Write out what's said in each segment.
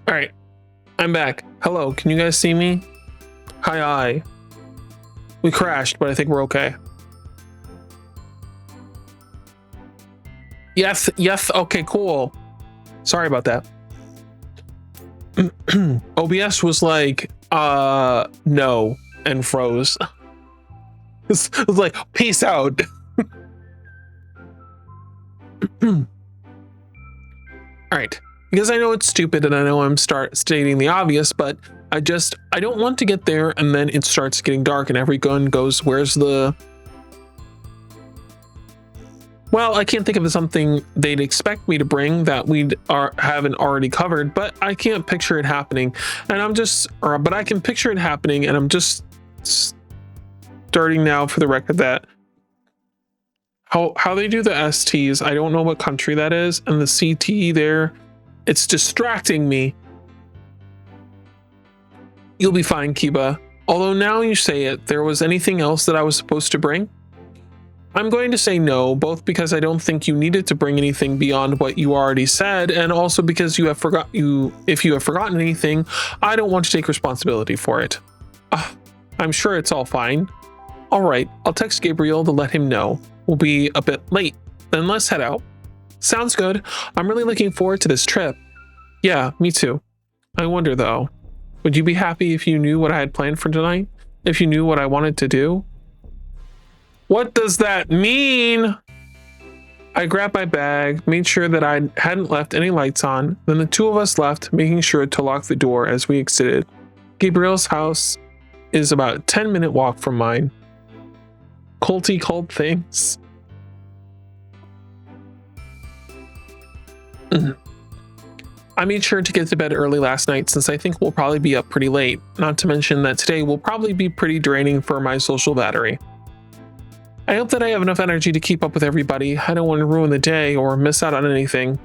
All right, I'm back. Hello, can you guys see me? Hi. We crashed, but I think we're okay. Yes, okay, cool. Sorry about that. OBS was like, no, and froze. It was like, peace out. All right, because I know it's stupid and I know I'm stating the obvious, but I don't want to get there and then it starts getting dark and every gun goes, where's the... Well, I can't think of something they'd expect me to bring that we haven't already covered, but I can't picture it happening. And but I can picture it happening, and I'm just starting now for the record that how they do the STs, I don't know what country that is, and the CT there, it's distracting me. You'll be fine, Kiba. Although now you say it, there was anything else that I was supposed to bring? I'm going to say no, both because I don't think you needed to bring anything beyond what you already said, and also because if you have forgotten anything, I don't want to take responsibility for it. I'm sure it's all fine. All right, I'll text Gabriel to let him know. We'll be a bit late. Then let's head out. Sounds good. I'm really looking forward to this trip. Yeah, me too. I wonder though, would you be happy if you knew what I had planned for tonight? If you knew what I wanted to do? What does that mean? I grabbed my bag, made sure that I hadn't left any lights on. Then the two of us left, making sure to lock the door as we exited. Gabriel's house is about a 10-minute walk from mine. Culty cult things. I made sure to get to bed early last night since I think we'll probably be up pretty late. Not to mention that today will probably be pretty draining for my social battery. I hope that I have enough energy to keep up with everybody. I don't want to ruin the day or miss out on anything.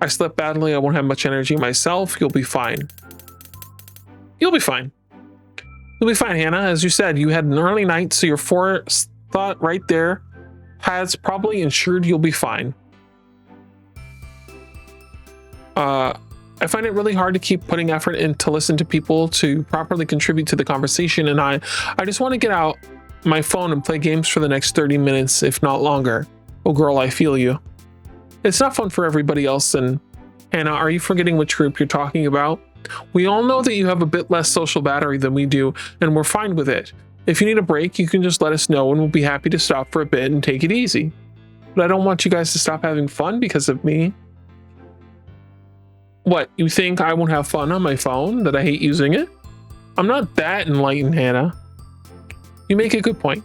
I slept badly. I won't have much energy myself. You'll be fine. You'll be fine. You'll be fine, Hannah. As you said, you had an early night, so your forethought right there has probably ensured you'll be fine. I find it really hard to keep putting effort in to listen to people to properly contribute to the conversation, and I just want to get out my phone and play games for the next 30 minutes, if not longer. Oh girl, I feel you. It's not fun for everybody else, and Hannah, are you forgetting which group you're talking about? We all know that you have a bit less social battery than we do, and we're fine with it. If you need a break, you can just let us know and we'll be happy to stop for a bit and take it easy. But I don't want you guys to stop having fun because of me. What, you think I won't have fun on my phone, that I hate using it? I'm not that enlightened, Hannah. You make a good point.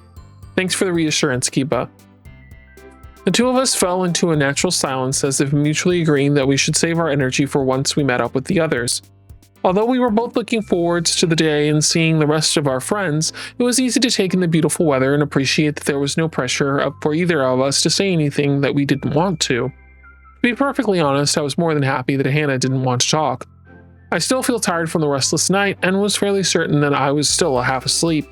Thanks for the reassurance, Kiba. The two of us fell into a natural silence as if mutually agreeing that we should save our energy for once we met up with the others. Although we were both looking forward to the day and seeing the rest of our friends, it was easy to take in the beautiful weather and appreciate that there was no pressure for either of us to say anything that we didn't want to. To be perfectly honest, I was more than happy that Hannah didn't want to talk. I still feel tired from the restless night and was fairly certain that I was still half asleep.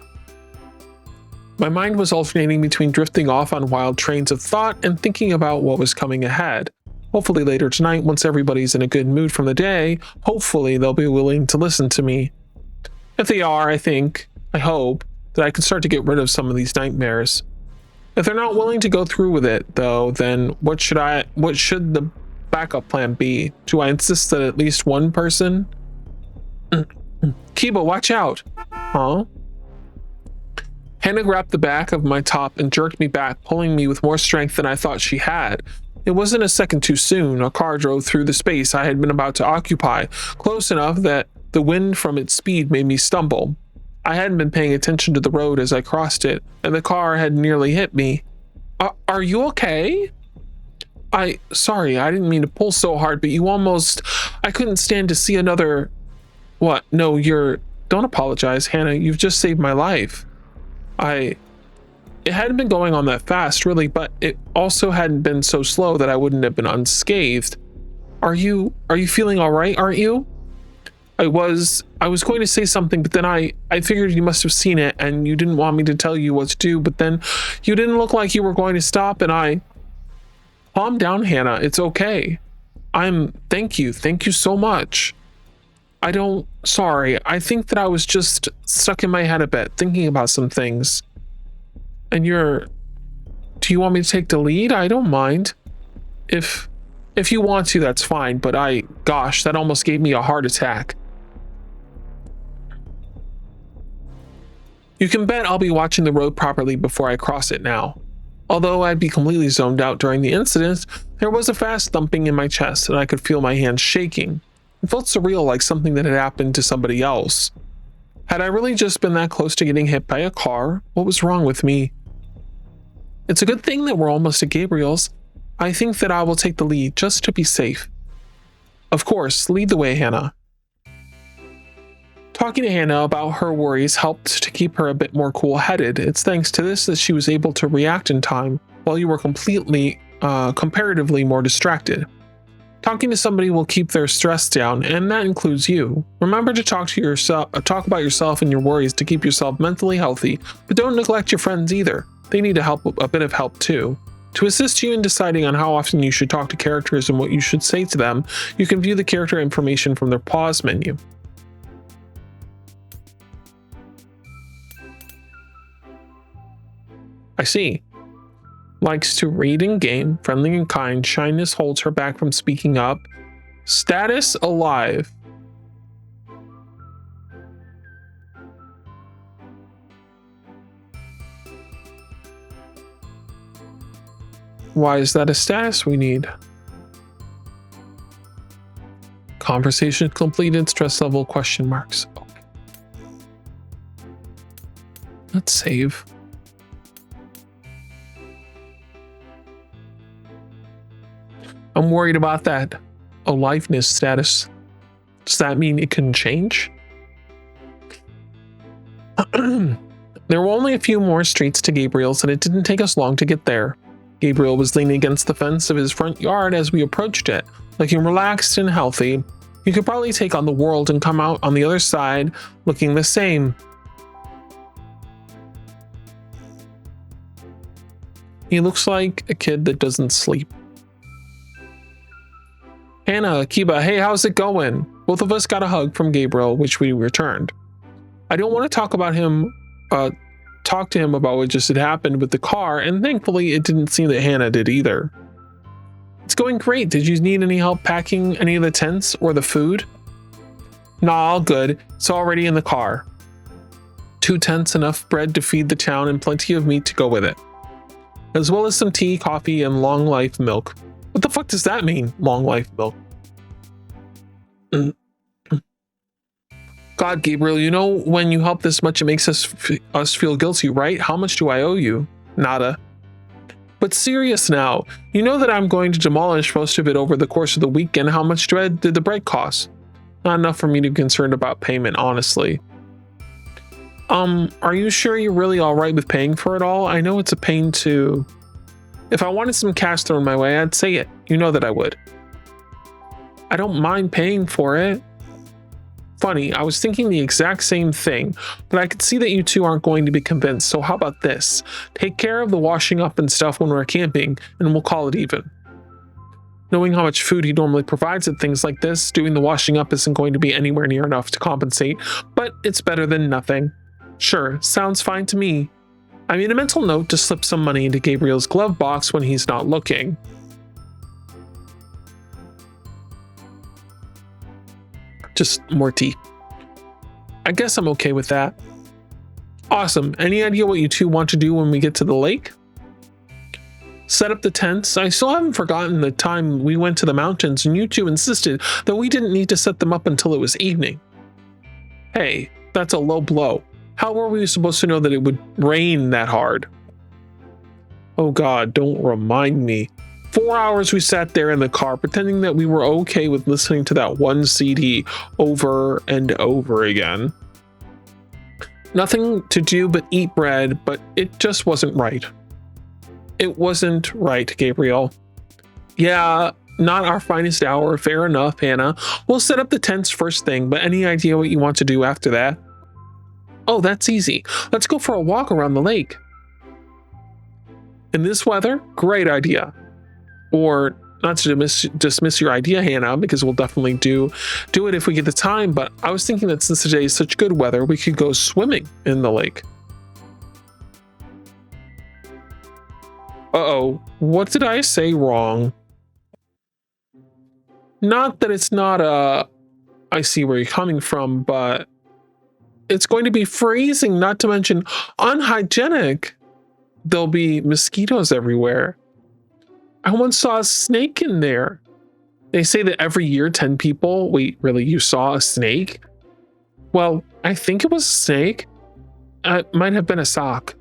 My mind was alternating between drifting off on wild trains of thought and thinking about what was coming ahead. Hopefully later tonight, once everybody's in a good mood from the day, hopefully they'll be willing to listen to me. If they are, I hope, that I can start to get rid of some of these nightmares. If they're not willing to go through with it, though, then what should the backup plan be? Do I insist that at least one person? Kiba, watch out! Huh? Hannah grabbed the back of my top and jerked me back, pulling me with more strength than I thought she had. It wasn't a second too soon. A car drove through the space I had been about to occupy, close enough that the wind from its speed made me stumble. I hadn't been paying attention to the road as I crossed it, and the car had nearly hit me. Are you okay? Sorry, I didn't mean to pull so hard, but I couldn't stand to see another... What? No, don't apologize, Hannah. You've just saved my life. It hadn't been going on that fast, really, but it also hadn't been so slow that I wouldn't have been unscathed. Are you feeling all right, aren't you? I was going to say something, but then I figured you must have seen it and you didn't want me to tell you what to do, but then you didn't look like you were going to stop and calm down, Hannah. It's okay. Thank you. Thank you so much. Sorry. I think that I was just stuck in my head a bit, thinking about some things. And do you want me to take the lead? I don't mind. If you want to, that's fine. But gosh, that almost gave me a heart attack. You can bet I'll be watching the road properly before I cross it now. Although I'd be completely zoned out during the incident, there was a fast thumping in my chest and I could feel my hands shaking. It felt surreal, like something that had happened to somebody else. Had I really just been that close to getting hit by a car? What was wrong with me? It's a good thing that we're almost at Gabriel's. I think that I will take the lead just to be safe. Of course, lead the way, Hannah. Talking to Hannah about her worries helped to keep her a bit more cool-headed. It's thanks to this that she was able to react in time, while you were comparatively more distracted. Talking to somebody will keep their stress down, and that includes you. Remember to talk about yourself and your worries to keep yourself mentally healthy, but don't neglect your friends either. They need a bit of help too. To assist you in deciding on how often you should talk to characters and what you should say to them, you can view the character information from their pause menu. I see. Likes to read and game, friendly and kind, shyness holds her back from speaking up. Status alive. Why is that a status we need? Conversation completed, stress level question marks. Okay. Let's save. I'm worried about that aliveness status. Does that mean it can change? There were only a few more streets to Gabriel's and it didn't take us long to get there. Gabriel was leaning against the fence of his front yard as we approached it, looking relaxed and healthy. You could probably take on the world and come out on the other side looking the same. He looks like a kid that doesn't sleep. Hannah, Kiba, hey, how's it going? Both of us got a hug from Gabriel, which we returned. I don't want to talk to him about what just had happened with the car, and thankfully it didn't seem that Hannah did either. It's going great. Did you need any help packing any of the tents or the food? Nah, all good. It's already in the car. 2 tents, enough bread to feed the town, and plenty of meat to go with it. As well as some tea, coffee, and long life milk. What the fuck does that mean, long life milk? God, Gabriel, you know when you help this much it makes us feel guilty, right? How much do I owe you? Nada. But serious now, you know that I'm going to demolish most of it over the course of the weekend. How much did the break cost? Not enough for me to be concerned about payment, honestly. Are you sure you're really alright with paying for it all? I know it's a pain to... If I wanted some cash thrown my way, I'd say it. You know that I would. I don't mind paying for it. Funny, I was thinking the exact same thing, but I could see that you two aren't going to be convinced, so how about this? Take care of the washing up and stuff when we're camping, and we'll call it even. Knowing how much food he normally provides at things like this, doing the washing up isn't going to be anywhere near enough to compensate, but it's better than nothing. Sure, sounds fine to me. I made a mental note to slip some money into Gabriel's glove box when he's not looking. Just more tea. I guess I'm okay with that. Awesome. Any idea what you two want to do when we get to the lake? Set up the tents. I still haven't forgotten the time we went to the mountains and you two insisted that we didn't need to set them up until it was evening. Hey, that's a low blow. How were we supposed to know that it would rain that hard? Oh God, don't remind me. 4 hours we sat there in the car pretending that we were okay with listening to that one CD over and over again. Nothing to do but eat bread, but it just wasn't right. It wasn't right, Gabriel. Yeah, not our finest hour, fair enough, Hannah. We'll set up the tents first thing, but any idea what you want to do after that? Oh, that's easy. Let's go for a walk around the lake. In this weather? Great idea. Or not to dismiss your idea, Hannah, because we'll definitely do it if we get the time, but I was thinking that since today is such good weather, we could go swimming in the lake. Uh-oh, what did I say wrong? Not that it's not I see where you're coming from, but it's going to be freezing, not to mention unhygienic. There'll be mosquitoes everywhere. I once saw a snake in there. They say that every year 10 people... Wait, really? You saw a snake? Well, I think it was a snake. It might have been a sock.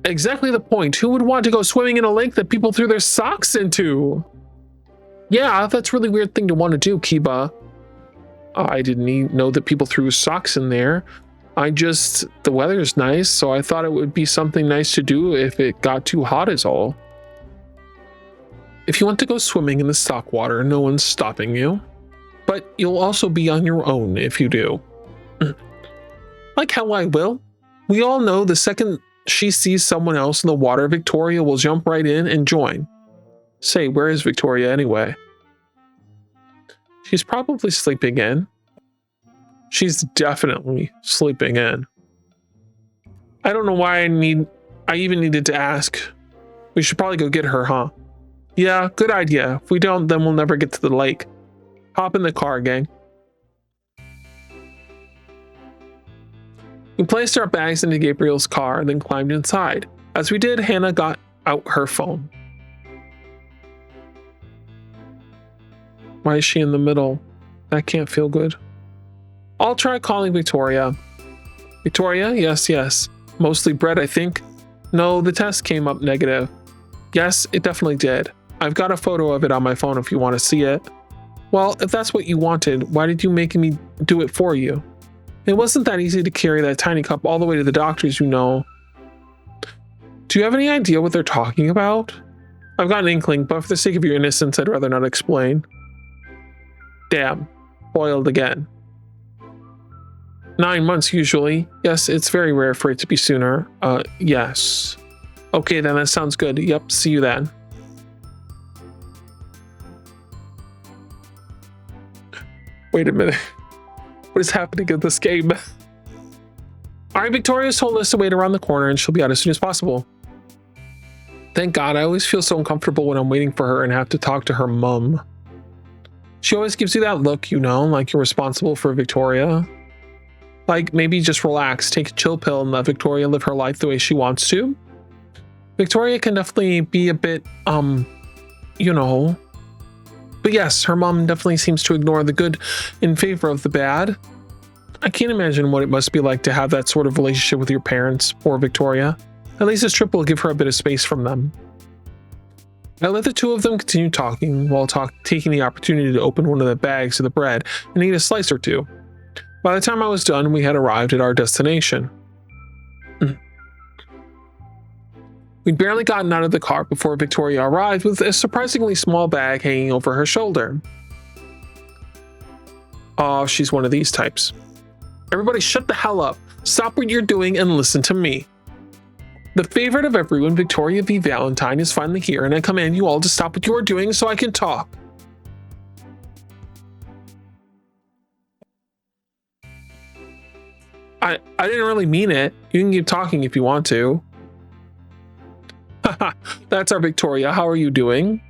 Exactly the point. Who would want to go swimming in a lake that people threw their socks into? Yeah, that's a really weird thing to want to do, Kiba. I didn't know that people threw socks in there. The weather's nice, so I thought it would be something nice to do if it got too hot is all. If you want to go swimming in the stock water, no one's stopping you. But you'll also be on your own if you do. Like hell I will. We all know the second she sees someone else in the water, Victoria will jump right in and join. Say, where is Victoria anyway? She's probably sleeping in. She's definitely sleeping in. I don't know why I even needed to ask. We should probably go get her, huh? Yeah, good idea. If we don't, then we'll never get to the lake. Hop in the car, gang. We placed our bags into Gabriel's car and then climbed inside. As we did, Hannah got out her phone. Why is she in the middle? That can't feel good. I'll try calling Victoria. Victoria? Yes. Mostly bread, I think. No, the test came up negative. Yes, it definitely did. I've got a photo of it on my phone if you want to see it. Well, if that's what you wanted, why did you make me do it for you? It wasn't that easy to carry that tiny cup all the way to the doctors, you know. Do you have any idea what they're talking about? I've got an inkling, but for the sake of your innocence, I'd rather not explain. Damn. Boiled again. 9 months usually. Yes, it's very rare for it to be sooner. Yes. Okay, then that sounds good. Yep, see you then. Wait a minute. What is happening in this game? Alright, Victoria's told us to wait around the corner and she'll be out as soon as possible. Thank God, I always feel so uncomfortable when I'm waiting for her and have to talk to her mum. She always gives you that look, you know, like you're responsible for Victoria. Like, maybe just relax, take a chill pill and let Victoria live her life the way she wants to. Victoria can definitely be a bit, you know. But yes, her mom definitely seems to ignore the good in favor of the bad. I can't imagine what it must be like to have that sort of relationship with your parents, poor Victoria. At least this trip will give her a bit of space from them. I let the two of them continue talking while taking the opportunity to open one of the bags of the bread and eat a slice or two. By the time I was done, we had arrived at our destination. We'd barely gotten out of the car before Victoria arrived with a surprisingly small bag hanging over her shoulder. Oh, she's one of these types. Everybody shut the hell up, stop what you're doing and listen to me. The favorite of everyone, Victoria V. Valentine, is finally here and I command you all to stop what you're doing so I can talk. I didn't really mean it. You can keep talking if you want to. Haha, that's our Victoria. How are you doing?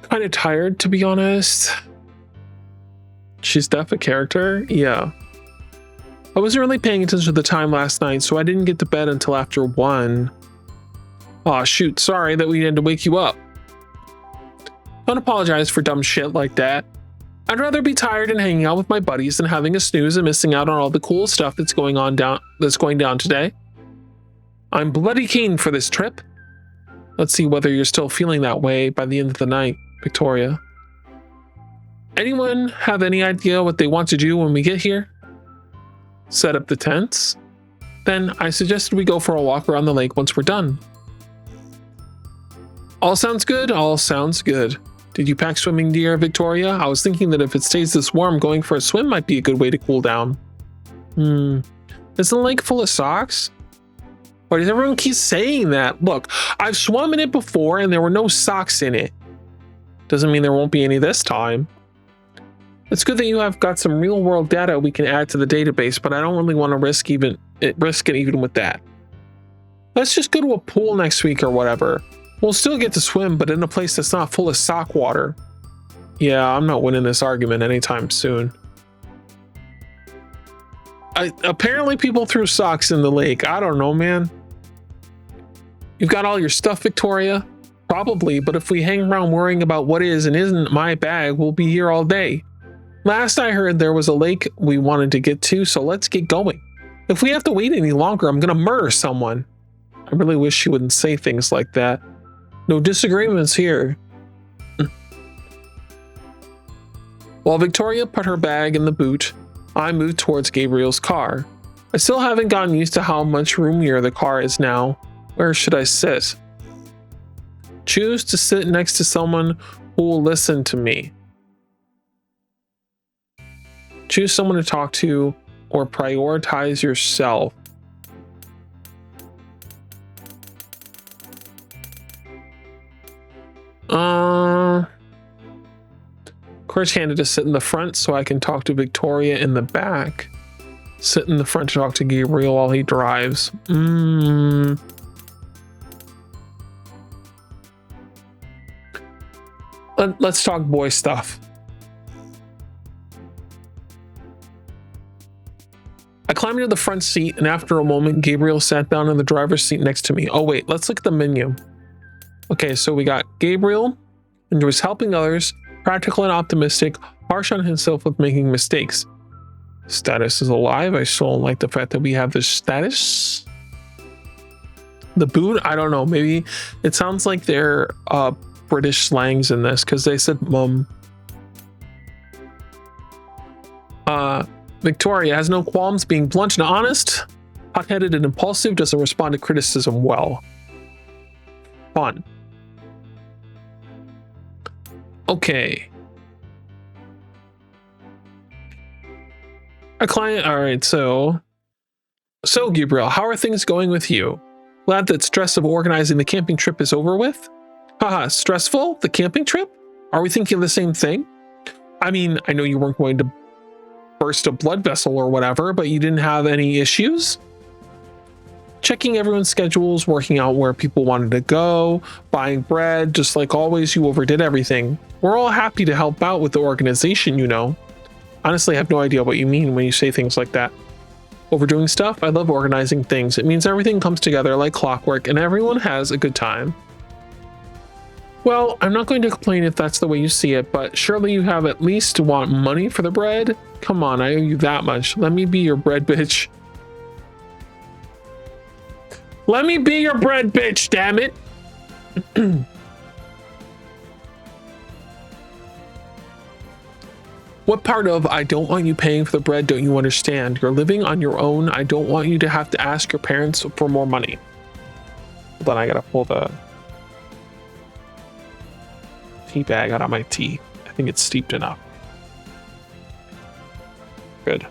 Kind of tired, to be honest. She's deaf a character? Yeah. I wasn't really paying attention to the time last night, so I didn't get to bed until after 1. Aw, shoot, sorry that we had to wake you up. Don't apologize for dumb shit like that. I'd rather be tired and hanging out with my buddies than having a snooze and missing out on all the cool stuff that's going down today. I'm bloody keen for this trip. Let's see whether you're still feeling that way by the end of the night, Victoria. Anyone have any idea what they want to do when we get here? Set up the tents? Then I suggested we go for a walk around the lake once we're done. All sounds good, all sounds good. Did you pack swimming gear, Victoria? I was thinking that if it stays this warm, going for a swim might be a good way to cool down. Is the lake full of socks? Why does everyone keep saying that? Look, I've swum in it before and there were no socks in it. Doesn't mean there won't be any this time. It's good that you have got some real world data we can add to the database, but I don't really want to risk it even with that. Let's just go to a pool next week or whatever. We'll still get to swim, but in a place that's not full of sock water. Yeah, I'm not winning this argument anytime soon. Apparently people threw socks in the lake. I don't know, man. You've got all your stuff, Victoria? Probably, but if we hang around worrying about what is and isn't my bag, we'll be here all day. Last I heard, there was a lake we wanted to get to, so let's get going. If we have to wait any longer, I'm gonna murder someone. I really wish she wouldn't say things like that. No disagreements here. While Victoria put her bag in the boot, I moved towards Gabriel's car. I still haven't gotten used to how much roomier the car is now. Where should I sit? Choose to sit next to someone who will listen to me. Choose someone to talk to or prioritize yourself. Courage handed to sit in the front so I can talk to Victoria in the back. Sit in the front to talk to Gabriel while he drives. Let's talk boy stuff. I climbed into the front seat, and after a moment, Gabriel sat down in the driver's seat next to me. Oh wait, let's look at the menu. Okay, so we got Gabriel, enjoys helping others, practical and optimistic, harsh on himself with making mistakes. Status is alive. I still don't like the fact that we have this status. The boot, I don't know. Maybe it sounds like they're British slangs in this because they said mum. Victoria has no qualms being blunt and honest, hot-headed and impulsive, doesn't respond to criticism well. Fun. Okay. A client, all right, so Gabriel, how are things going with you? Glad that stress of organizing the camping trip is over with? Haha, stressful? The camping trip? Are we thinking the same thing? I mean, I know you weren't going to burst a blood vessel or whatever, but you didn't have any issues? Checking everyone's schedules, working out where people wanted to go, buying bread, just like always, you overdid everything. We're all happy to help out with the organization, you know. Honestly, I have no idea what you mean when you say things like that. Overdoing stuff? I love organizing things. It means everything comes together like clockwork and everyone has a good time. Well, I'm not going to complain if that's the way you see it, but surely you have at least to want money for the bread? Come on, I owe you that much. Let me be your bread bitch. Let me be your bread bitch, damn it. What part of I don't want you paying for the bread don't you understand? You're living on your own. I don't want you to have to ask your parents for more money. Hold on, I gotta pull the tea bag out of my tea. I think it's steeped enough. Good.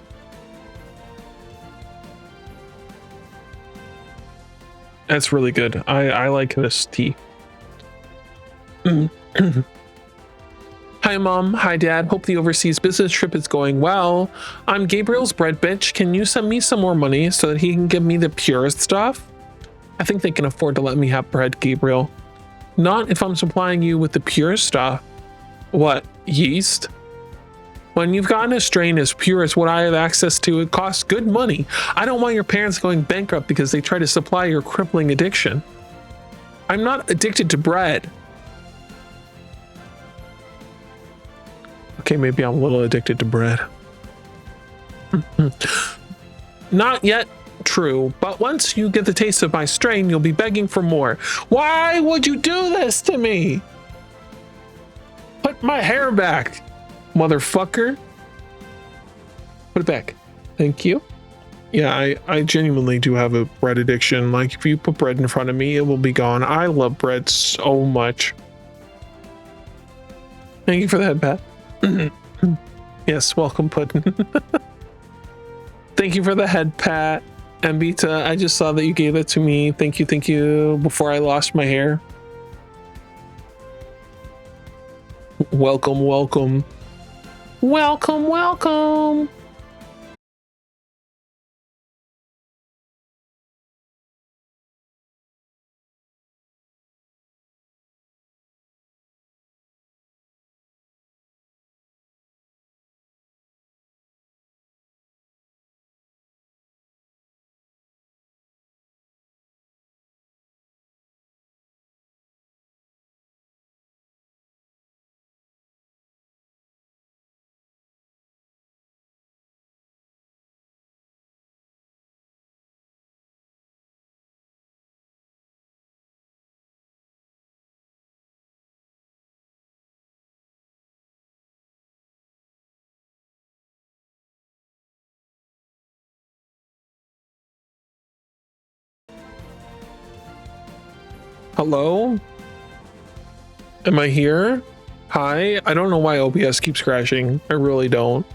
That's really good. I like this tea. Hi mom, hi dad, hope the overseas business trip is going well. I'm Gabriel's bread bitch. Can you send me some more money so that he can give me the purest stuff? I think they can afford to let me have bread, Gabriel. Not if I'm supplying you with the purest stuff. What, yeast? When you've gotten a strain as pure as what I have access to, it costs good money. I don't want your parents going bankrupt because they try to supply your crippling addiction. I'm not addicted to bread. Okay, maybe I'm a little addicted to bread. Not yet true, but once you get the taste of my strain, you'll be begging for more. Why would you do this to me? Put my hair back, motherfucker. Put it back. Thank you. Yeah, I genuinely do have a bread addiction. Like, if you put bread in front of me, it will be gone. I love bread so much. Thank you for that, Pat. Yes, welcome, Puddin'. Thank you for the head pat. Ambita, I just saw that you gave it to me. Thank you, before I lost my hair. Welcome, welcome. Welcome, welcome. Hello? Am I here? Hi? I don't know why OBS keeps crashing. I really don't.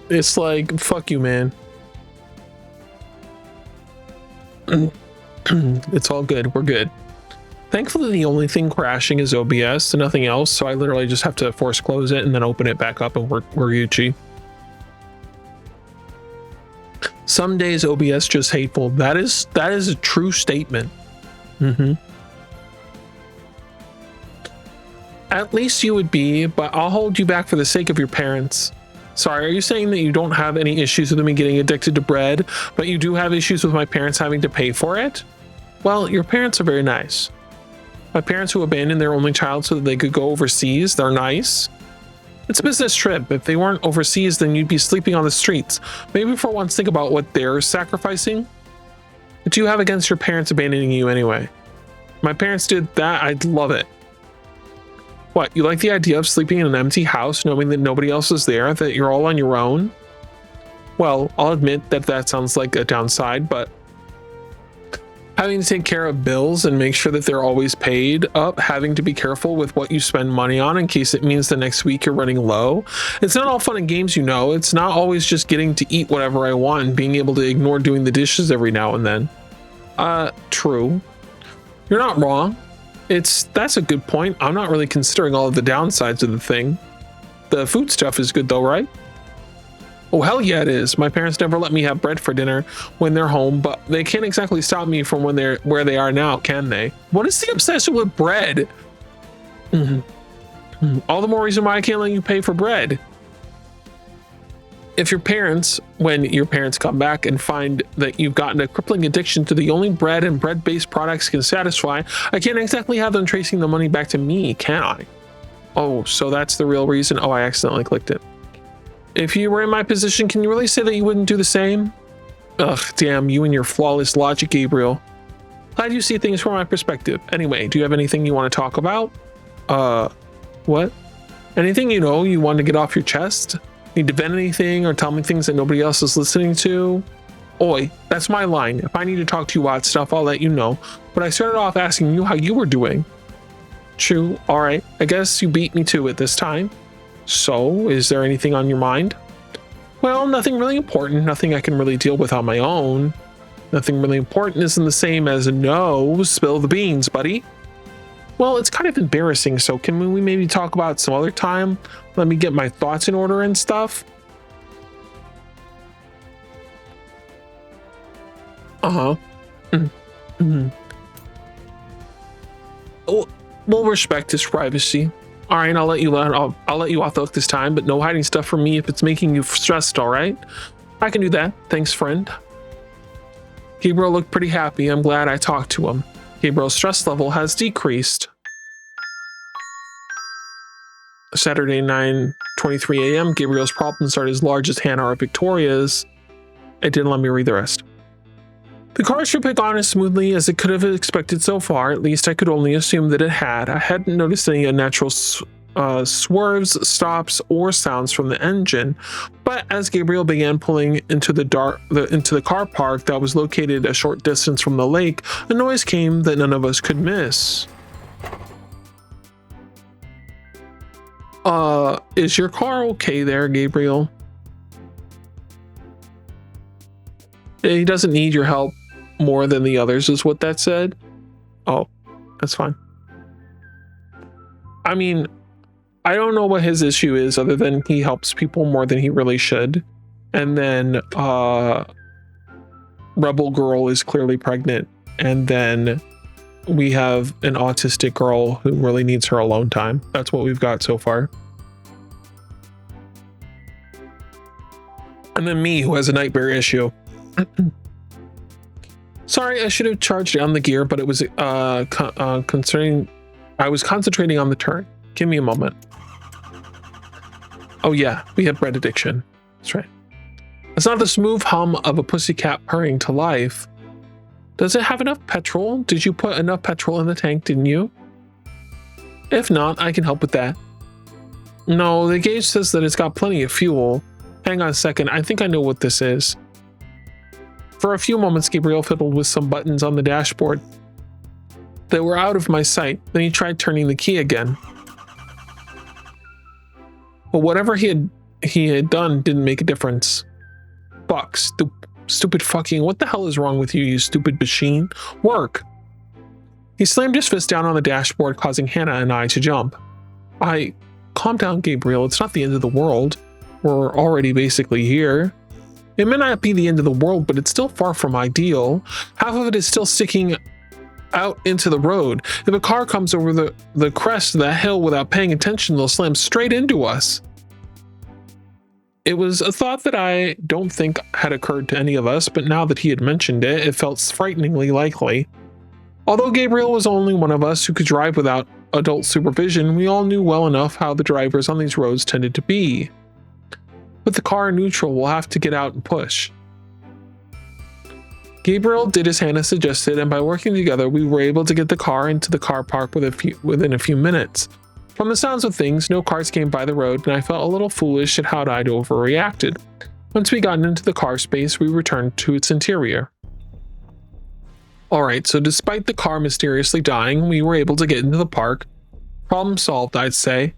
It's like, fuck you, man. It's all good. We're good. Thankfully, the only thing crashing is OBS and nothing else. So I literally just have to force close it and then open it back up and we're Gucci. Some days OBS just hateful. That is a true statement. At least you would be, but I'll hold you back for the sake of your parents. Sorry, are you saying that you don't have any issues with me getting addicted to bread, but you do have issues with my parents having to pay for it? Well, your parents are very nice. My parents who abandoned their only child so that they could go overseas, they're nice. It's a business trip. If they weren't overseas, then you'd be sleeping on the streets. Maybe for once think about what they're sacrificing. What do you have against your parents abandoning you anyway? My parents did that, I'd love it. What, you like the idea of sleeping in an empty house knowing that nobody else is there, that you're all on your own? Well, I'll admit that that sounds like a downside, but having to take care of bills and make sure that they're always paid up, having to be careful with what you spend money on in case it means the next week you're running low. It's not all fun and games, you know. It's not always just getting to eat whatever I want and being able to ignore doing the dishes every now and then. True. You're not wrong. That's a good point. I'm not really considering all of the downsides of the thing. The food stuff is good though, right? Oh, hell yeah, it is. My parents never let me have bread for dinner when they're home, but they can't exactly stop me from where they are now, can they? What is the obsession with bread? All the more reason why I can't let you pay for bread. If when your parents come back and find that you've gotten a crippling addiction to the only bread and bread-based products can satisfy, I can't exactly have them tracing the money back to me, can I? Oh, so that's the real reason. Oh, I accidentally clicked it. If you were in my position, can you really say that you wouldn't do the same? Ugh, damn, you and your flawless logic, Gabriel. Glad you see things from my perspective. Anyway, do you have anything you want to talk about? What? Anything you want to get off your chest? Need to vent anything or tell me things that nobody else is listening to? Oi, that's my line. If I need to talk to you about stuff, I'll let you know. But I started off asking you how you were doing. True, alright. I guess you beat me to it this time. So, is there anything on your mind? Well, nothing really important. Nothing I can really deal with on my own. Nothing really important isn't the same as no, spill the beans, buddy. Well, it's kind of embarrassing, so can we maybe talk about some other time? Let me get my thoughts in order and stuff. Oh, we'll respect his privacy. All right, I'll let you off the hook this time, but no hiding stuff from me if it's making you stressed, all right? I can do that. Thanks, friend. Gabriel looked pretty happy. I'm glad I talked to him. Gabriel's stress level has decreased. Saturday, 9:23 a.m. Gabriel's problems are as large as Hannah or Victoria's. It didn't let me read the rest. The car should have gone as smoothly as it could have expected so far. At least I could only assume that it had. I hadn't noticed any unnatural swerves, stops, or sounds from the engine. But as Gabriel began pulling into the car park that was located a short distance from the lake, a noise came that none of us could miss. Is your car okay there, Gabriel? He doesn't need your help more than the others, is what that said. Oh, that's fine. I mean, I don't know what his issue is other than he helps people more than he really should. And then Rebel Girl is clearly pregnant. And then we have an autistic girl who really needs her alone time. That's what we've got so far. And then me, who has a nightmare issue. Sorry, I should have charged down the gear, but it was concerning. I was concentrating on the turn. Give me a moment. Oh yeah, we have bread addiction. That's right. It's not the smooth hum of a pussycat purring to life. Does it have enough petrol? Did you put enough petrol in the tank, didn't you? If not, I can help with that. No, the gauge says that it's got plenty of fuel. Hang on a second, I think I know what this is. For a few moments, Gabriel fiddled with some buttons on the dashboard. They were out of my sight. Then he tried turning the key again. But whatever he had done didn't make a difference. Fuck, stupid fucking, what the hell is wrong with you, you stupid machine? Work! He slammed his fist down on the dashboard, causing Hannah and I to jump. Calm down, Gabriel, it's not the end of the world. We're already basically here. It may not be the end of the world, but it's still far from ideal. Half of it is still sticking out into the road. If a car comes over the crest of that hill without paying attention, they'll slam straight into us. It was a thought that I don't think had occurred to any of us, but now that he had mentioned it, it felt frighteningly likely. Although Gabriel was only one of us who could drive without adult supervision, we all knew well enough how the drivers on these roads tended to be. With the car in neutral, we'll have to get out and push. Gabriel did as Hannah suggested, and by working together, we were able to get the car into the car park within a few minutes. From the sounds of things, no cars came by the road, and I felt a little foolish at how I'd overreacted. Once we got into the car space, we returned to its interior. Alright, so despite the car mysteriously dying, we were able to get into the park. Problem solved, I'd say.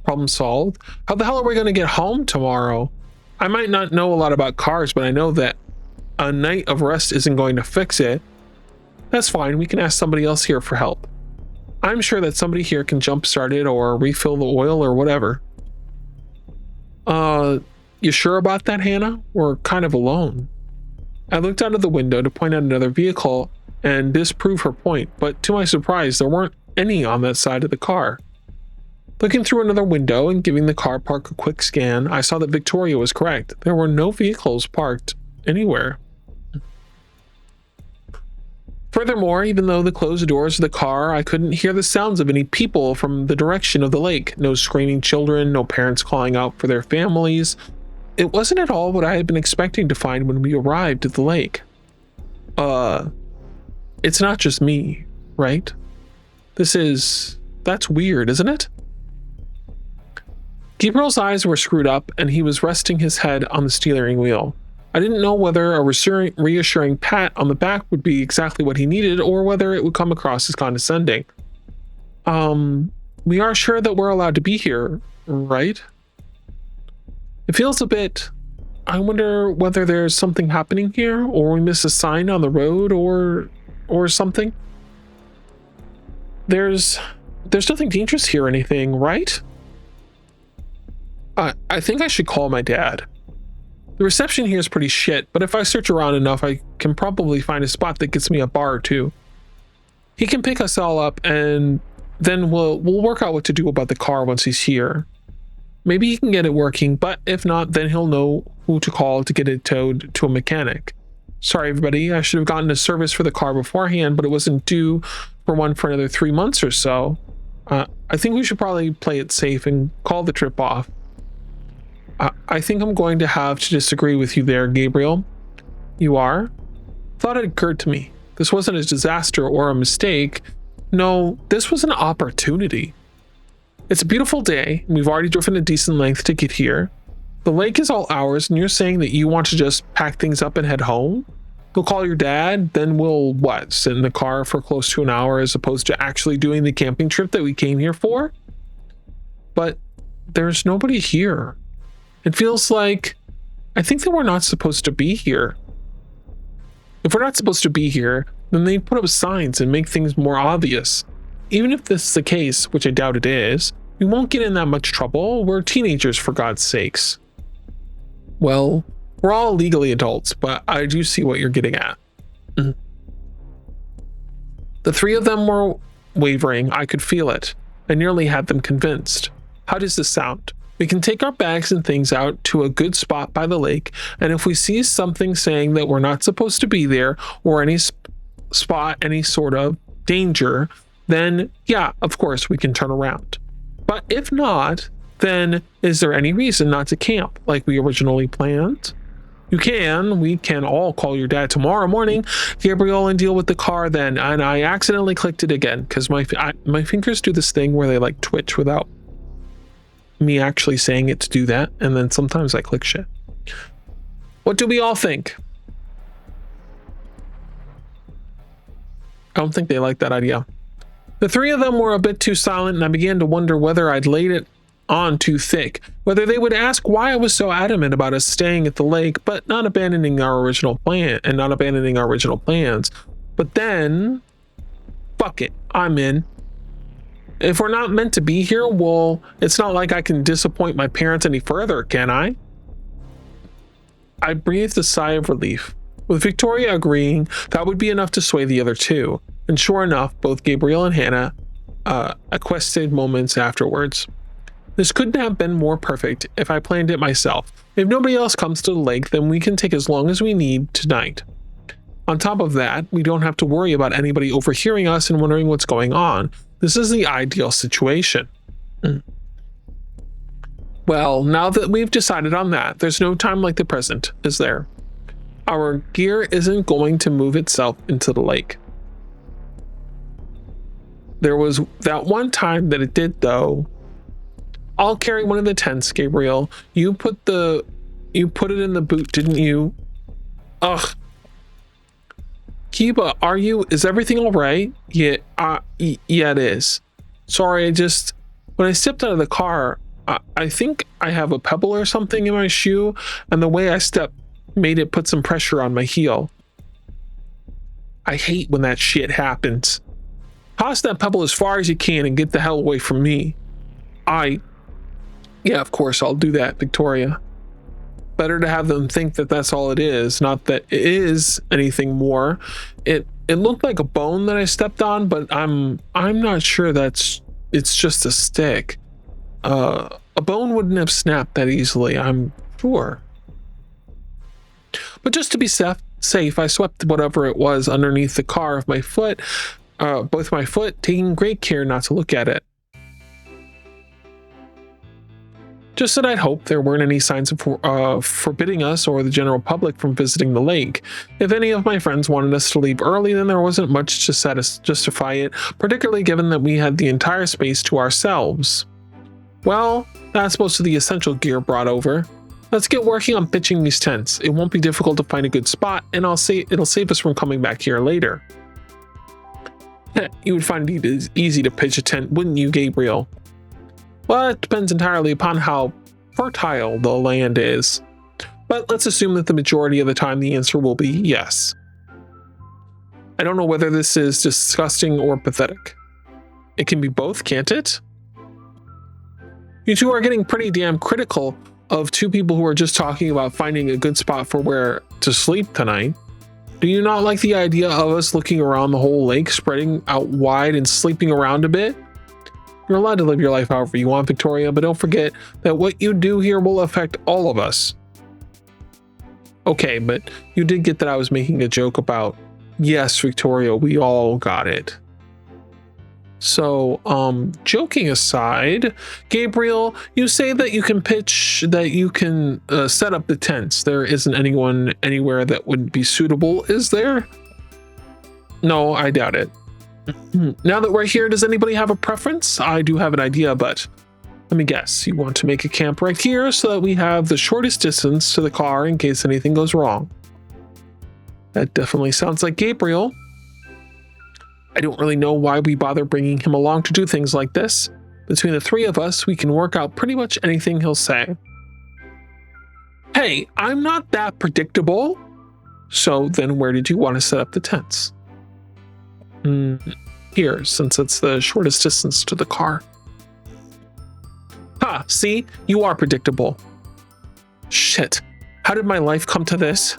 Problem solved? How the hell are we going to get home tomorrow? I might not know a lot about cars, but I know that a night of rest isn't going to fix it. That's fine, we can ask somebody else here for help. I'm sure that somebody here can jumpstart it or refill the oil or whatever. You sure about that, Hannah? We're kind of alone. I looked out of the window to point out another vehicle and disprove her point, but to my surprise, there weren't any on that side of the car. Looking through another window and giving the car park a quick scan, I saw that Victoria was correct. There were no vehicles parked anywhere. Furthermore, even though the closed doors of the car, I couldn't hear the sounds of any people from the direction of the lake. No screaming children, no parents calling out for their families. It wasn't at all what I had been expecting to find when we arrived at the lake. It's not just me, right? That's weird, isn't it? Gabriel's eyes were screwed up and he was resting his head on the steering wheel. I didn't know whether a reassuring pat on the back would be exactly what he needed or whether it would come across as condescending. We are sure that we're allowed to be here, right? It feels a bit... I wonder whether there's something happening here or we miss a sign on the road or something. There's nothing dangerous here or anything, right? I think I should call my dad. The reception here is pretty shit, but if I search around enough, I can probably find a spot that gets me a bar or two. He can pick us all up and then we'll work out what to do about the car once he's here. Maybe he can get it working, but if not, then he'll know who to call to get it towed to a mechanic. Sorry everybody, I should have gotten a service for the car beforehand, but it wasn't due for one for another 3 months or so. I think we should probably play it safe and call the trip off. I think I'm going to have to disagree with you there, Gabriel. You are? Thought it occurred to me. This wasn't a disaster or a mistake. No, this was an opportunity. It's a beautiful day, and we've already driven a decent length to get here. The lake is all ours, and you're saying that you want to just pack things up and head home? You'll call your dad, then we'll, sit in the car for close to an hour as opposed to actually doing the camping trip that we came here for? But there's nobody here. It feels like, I think that we're not supposed to be here. If we're not supposed to be here, then they put up signs and make things more obvious. Even if this is the case, which I doubt it is, we won't get in that much trouble. We're teenagers, for God's sakes. Well, we're all legally adults, but I do see what you're getting at. The three of them were wavering. I could feel it. I nearly had them convinced. How does this sound? We can take our bags and things out to a good spot by the lake, and if we see something saying that we're not supposed to be there, or any spot any sort of danger, then yeah, of course we can turn around. But if not, then is there any reason not to camp like we originally planned? We can all call your dad tomorrow morning, Gabriel, and deal with the car then. And I accidentally clicked it again because my fingers do this thing where they like twitch without me actually saying it to do that. And then sometimes I click shit. What do we all think? I don't think they like that idea. The three of them were a bit too silent, and I began to wonder whether I'd laid it on too thick, whether they would ask why I was so adamant about us staying at the lake, but not abandoning our original plans. But then, fuck it, I'm in. If we're not meant to be here, well, it's not like I can disappoint my parents any further, can I? I breathed a sigh of relief, with Victoria agreeing that would be enough to sway the other two. And sure enough, both Gabriel and Hannah acquiesced moments afterwards. This couldn't have been more perfect if I planned it myself. If nobody else comes to the lake, then we can take as long as we need tonight. On top of that, we don't have to worry about anybody overhearing us and wondering what's going on. This is the ideal situation. Well, now that we've decided on that, there's no time like the present, is there? Our gear isn't going to move itself into the lake. There was that one time that it did, though. I'll carry one of the tents, Gabriel. You put it in the boot, didn't you? Ugh. Kiba, is everything all right? Yeah, yeah, it is. Sorry, when I stepped out of the car, I think I have a pebble or something in my shoe, and the way I stepped made it put some pressure on my heel. I hate when that shit happens. Toss that pebble as far as you can and get the hell away from me. Yeah, of course, I'll do that, Victoria. Better to have them think that that's all it is, not that it is anything more. It looked like a bone that I stepped on, but I'm not sure it's just a stick. A bone wouldn't have snapped that easily, I'm sure. But just to be safe, I swept whatever it was underneath the car of my foot, both my foot, taking great care not to look at it. Just that I'd hope there weren't any signs of forbidding us or the general public from visiting the lake. If any of my friends wanted us to leave early, then there wasn't much to justify it, particularly given that we had the entire space to ourselves. Well, that's most of the essential gear brought over. Let's get working on pitching these tents. It won't be difficult to find a good spot, and it'll save us from coming back here later. You would find it easy to pitch a tent, wouldn't you, Gabriel? Well, it depends entirely upon how fertile the land is. But let's assume that the majority of the time the answer will be yes. I don't know whether this is disgusting or pathetic. It can be both, can't it? You two are getting pretty damn critical of two people who are just talking about finding a good spot for where to sleep tonight. Do you not like the idea of us looking around the whole lake, spreading out wide and sleeping around a bit? You're allowed to live your life however you want, Victoria, but don't forget that what you do here will affect all of us. Okay, but you did get that I was making a joke about, yes, Victoria, we all got it. So, joking aside, Gabriel, you say that you can set up the tents. There isn't anyone anywhere that would be suitable, is there? No, I doubt it. Now that we're here, does anybody have a preference? I do have an idea, but let me guess. You want to make a camp right here so that we have the shortest distance to the car in case anything goes wrong. That definitely sounds like Gabriel. I don't really know why we bother bringing him along to do things like this. Between the three of us, we can work out pretty much anything he'll say. Hey, I'm not that predictable. So then where did you want to set up the tents? Here, since it's the shortest distance to the car. Ha, see? You are predictable. Shit. How did my life come to this?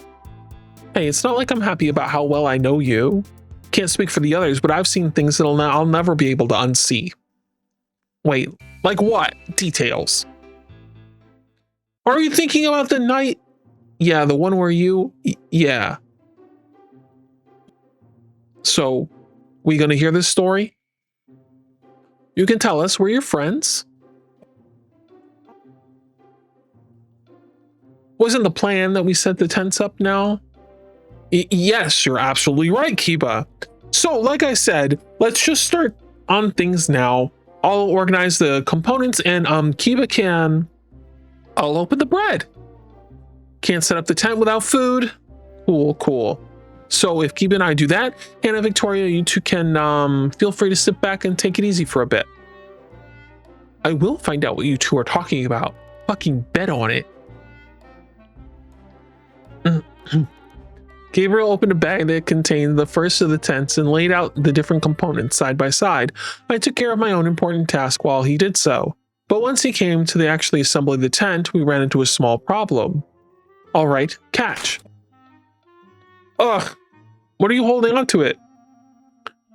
Hey, it's not like I'm happy about how well I know you. Can't speak for the others, but I've seen things that I'll never be able to unsee. Wait, like what? Details. Are you thinking about the night? Yeah, the one where you... Yeah. So, we gonna hear this story? You can tell us, we're your friends. Wasn't the plan that we set the tents up now? Yes, you're absolutely right, Kiba. So, like I said, let's just start on things now. I'll organize the components and Kiba can... I'll open the bread. Can't set up the tent without food. Cool. So if Kiba and I do that, Hannah, Victoria, you two can feel free to sit back and take it easy for a bit. I will find out what you two are talking about. Fucking bet on it. Gabriel opened a bag that contained the first of the tents and laid out the different components side by side. I took care of my own important task while he did so. But once he came to the actually assembling the tent, we ran into a small problem. All right, catch. Ugh, what are you holding onto it?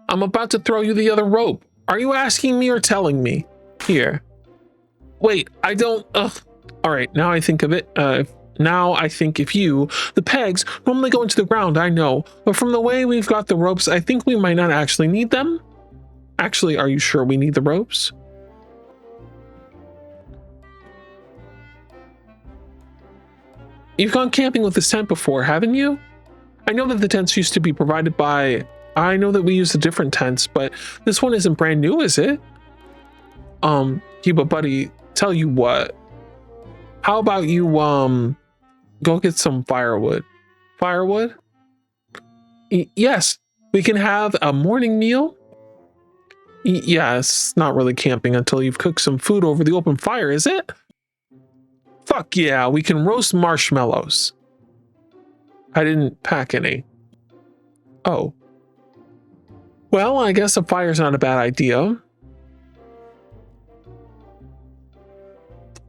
I'm about to throw you the other rope. Are you asking me or telling me? Here. Wait, I don't, ugh. All right, now I think of it. The pegs normally go into the ground, I know. But from the way we've got the ropes, I think we might not actually need them. Actually, are you sure we need the ropes? You've gone camping with this tent before, haven't you? I know that the tents used to be provided by... I know that we use the different tents, but this one isn't brand new, is it? Kiba, buddy, tell you what. How about you, go get some firewood? Firewood? Yes, we can have a morning meal. Yes, not really camping until you've cooked some food over the open fire, is it? Fuck yeah, we can roast marshmallows. I didn't pack any. Oh. Well, I guess a fire's not a bad idea.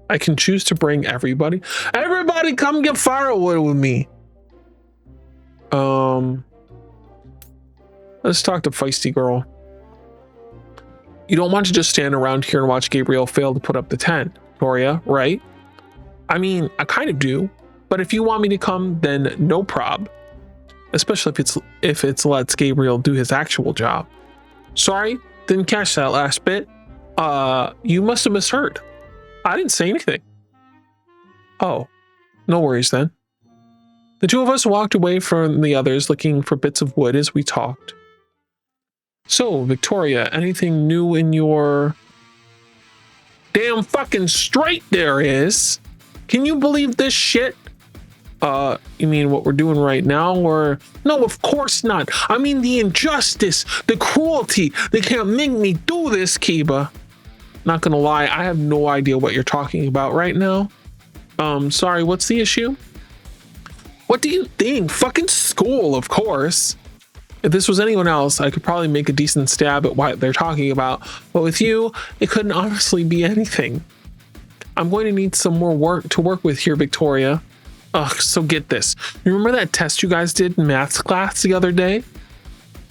I can choose to bring everybody. Everybody come get firewood with me. Let's talk to Feisty Girl. You don't want to just stand around here and watch Gabriel fail to put up the tent, Victoria, right? I mean, I kind of do, but if you want me to come, then no prob. Especially if it's lets Gabriel do his actual job. Sorry, didn't catch that last bit. You must have misheard. I didn't say anything. Oh, no worries then. The two of us walked away from the others looking for bits of wood as we talked. So, Victoria, anything new in your... Damn fucking straight there is! Can you believe this shit? You mean what we're doing right now, or... No, of course not. I mean the injustice, the cruelty. They can't make me do this, Kiba. Not gonna lie, I have no idea what you're talking about right now. Sorry, what's the issue? What do you think? Fucking school, of course. If this was anyone else, I could probably make a decent stab at what they're talking about. But with you, it couldn't honestly be anything. I'm going to need some more work to work with here, Victoria. Ugh, so get this. You remember that test you guys did in maths class the other day?